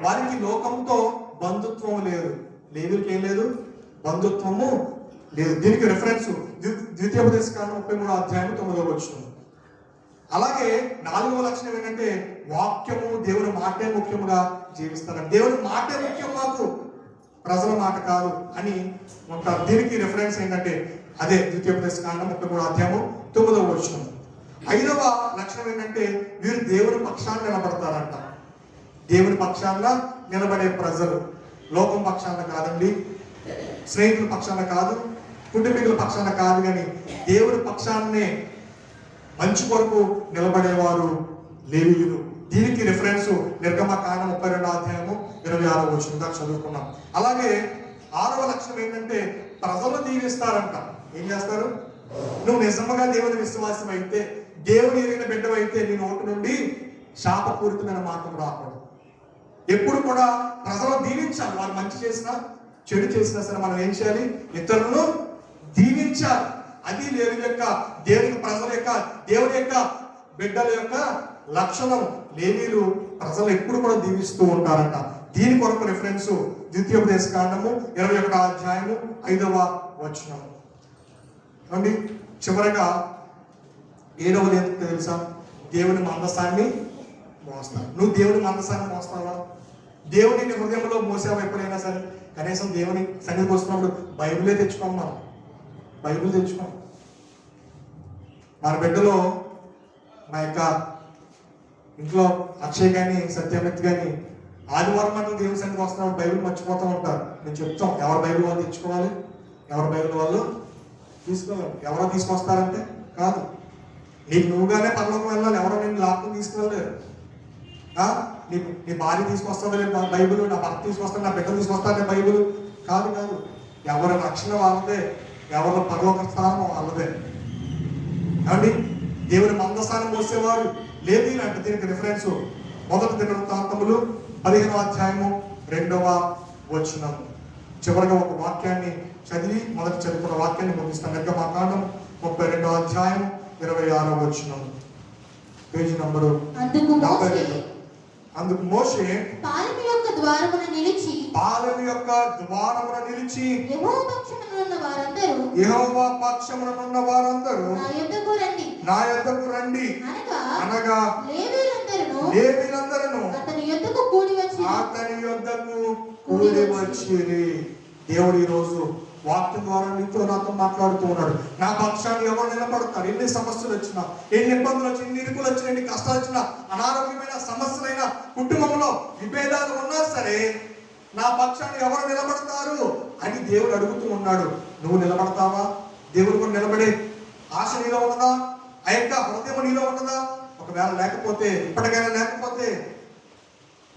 వారికి లోకంతో బంధుత్వం లేదు. లేవీలకి ఏం లేదు? బంధుత్వము లేదు. దీనికి రిఫరెన్స్ ద్వితీయోపదేశకాండం 33వ అధ్యాయం 9వ వచనం. అలాగే 4వ లక్షణం ఏంటంటే వాక్యము, దేవుని మాటే ముఖ్యముగా జీవిస్తారు. దేవుని మాటే ముఖ్యం మాకు, ప్రజల మాట కాదు అని ఉంటారు. దీనికి రిఫరెన్స్ ఏంటంటే అదే ద్వితీయోపదేశకాండం 33వ అధ్యాయం 9వ వచనం. 5వ లక్షణం ఏంటంటే వీరు దేవుని పక్షాన్ని నిలబడతారంట. దేవుని పక్షాన నిలబడే ప్రజలు, లోకం పక్షాన కాదండి, స్నేహితుల పక్షాన కాదు, కుటుంబీకుల పక్షాన కాదు, కానీ దేవుని పక్షాన్నే మంచి కొరకు నిలబడేవారు లేవీయులు. దీనికి రిఫరెన్స్ నిర్గమకాండం 32వ అధ్యాయము 26వ వచనం దాకా చదువుకున్నాం. అలాగే 6వ లక్షణం ఏంటంటే ప్రజలు దీవిస్తారంట. ఏం చేస్తారు? నువ్వు నిజంగా దేవుని విశ్వాసం అయితే, దేవుని ఎరిగిన బిడ్డవైతే నీ నోటి నుండి శాపపూరితమైన మాటలు రాకూడదు. ఎప్పుడు కూడా ప్రజలు దీవించాలి. వాళ్ళు మంచి చేసినా చెడు చేసినా సరే మనం ఏం చేయాలి? ఇతరులను దీవించాలి. అది లేవి యొక్క దేవుని ప్రజల యొక్క దేవుని యొక్క బిడ్డల యొక్క లక్షణం. లేవీలు ప్రజలు ఎప్పుడు కూడా దీవిస్తూ ఉంటారంట. దీని కొరకు రిఫరెన్స్ ద్వితీయోపదేశకాండము 21వ అధ్యాయము 5వ వచనం. అండి చివరగా 7వది ఏంటో తెలుసా? దేవుని మందసాన్ని మోస్తాను. నువ్వు దేవుని మందసాన్ని మోస్తావా? దేవుని నీ హృదయంలో మోసావా ఎప్పుడైనా సరే? కనీసం దేవుని సన్నిధికి వస్తున్నప్పుడు బైబిలే తెచ్చుకోం. మనం బైబిల్ తెచ్చుకోం. మన బిడ్డలో మా యొక్క ఇంట్లో అక్షయ్ కానీ సత్యమిత్ కానీ ఆదివారం అంటే దేవుని సన్నిధికి వస్తున్నప్పుడు బైబిల్ మర్చిపోతూ ఉంటారు. నేను చెప్తాం ఎవరు బైబిల్ వాళ్ళు తెచ్చుకోవాలి, ఎవరు బైబిల్ వాళ్ళు తీసుకోవాలి. ఎవరో తీసుకొస్తారంటే కాదు, నీకు నువ్వుగానే పరలోకం వెళ్ళాలి. ఎవరో నేను లాభం తీసుకువెళ్ళలేరు. నీ భార్య తీసుకొస్తానే బైబిల్, నా భర్త తీసుకొస్తాను, నా బిడ్డ తీసుకొస్తానే బైబిల్ కాదు. ఎవరి రక్షణ వాళ్ళదే, ఎవరి పరలోక స్థానం వాళ్ళదే. కాబట్టి దేవుని మందసాన్ని మోసేవారు లేవీలు అంటే దీనికి రిఫరెన్స్ మొదటి దిన వృత్తాంతములు 15వ అధ్యాయము 2వ వచనం. చివరిగా ఒక వాక్యాన్ని చదివి మొదటి చదువుకున్న వాక్యాన్ని ముగిస్తాను. నిర్గమకాండం 32వ అధ్యాయం 26వ వచనం, పేజీ నంబరు 42. అందుకు మోషే పాలెము యొక్క ద్వారమున నిలిచి యెహోవా పక్షమున ఉన్న వారందరూ నా యొద్దకు రండి అనగా లేవీలందరూ అతని యొద్దకు కూడి వచ్చిరి. దేవుడు ఈ రోజు వాక్యం ద్వారా నీతో నాతో మాట్లాడుతూ ఉన్నాడు. నా పక్షాన్ని ఎవరు నిలబడతారు? ఎన్ని సమస్యలు వచ్చినా, ఎన్ని ఇబ్బందులు వచ్చినా, ఎన్ని ఇరుకులు వచ్చినా, ఎన్ని కష్టాలు వచ్చినా, అనారోగ్యమైన సమస్యలైన, కుటుంబంలో విభేదాలు ఉన్నా సరే నా పక్షాన్ని ఎవరు నిలబడతారు అని దేవుడు అడుగుతూ ఉన్నాడు. నువ్వు నిలబడతావా? దేవుడు కూడా నిలబడే ఆశ నీలో ఉన్నదా? ఆ యొక్క హృదయం నీలో ఉన్నదా? ఒకవేళ లేకపోతే, ఇప్పటికైనా లేకపోతే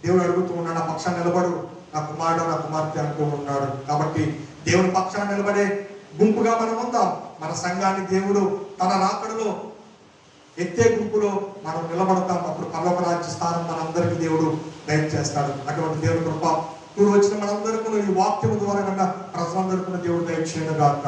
దేవుడు అడుగుతూ ఉన్నాడు, నా పక్షాన్ని నిలబడు నా కుమారుడు నా కుమార్తె అంటూ ఉన్నాడు. కాబట్టి దేవుని పక్షాన్ని నిలబడే గుంపుగా మనం ఉందాం. మన సంఘాన్ని దేవుడు తన రాకడలో ఎత్తే గుంపులో మనం నిలబడతాం. అప్పుడు పరలోక రాజ్య స్థానం మనందరికీ దేవుడు దయచేస్తాడు. అటువంటి దేవుని కృప కూడి వచ్చిన మనందరికీ ఈ వాక్యము ద్వారా కన్నా ప్రజలందరికీ దేవుడు దయచేయను గాక.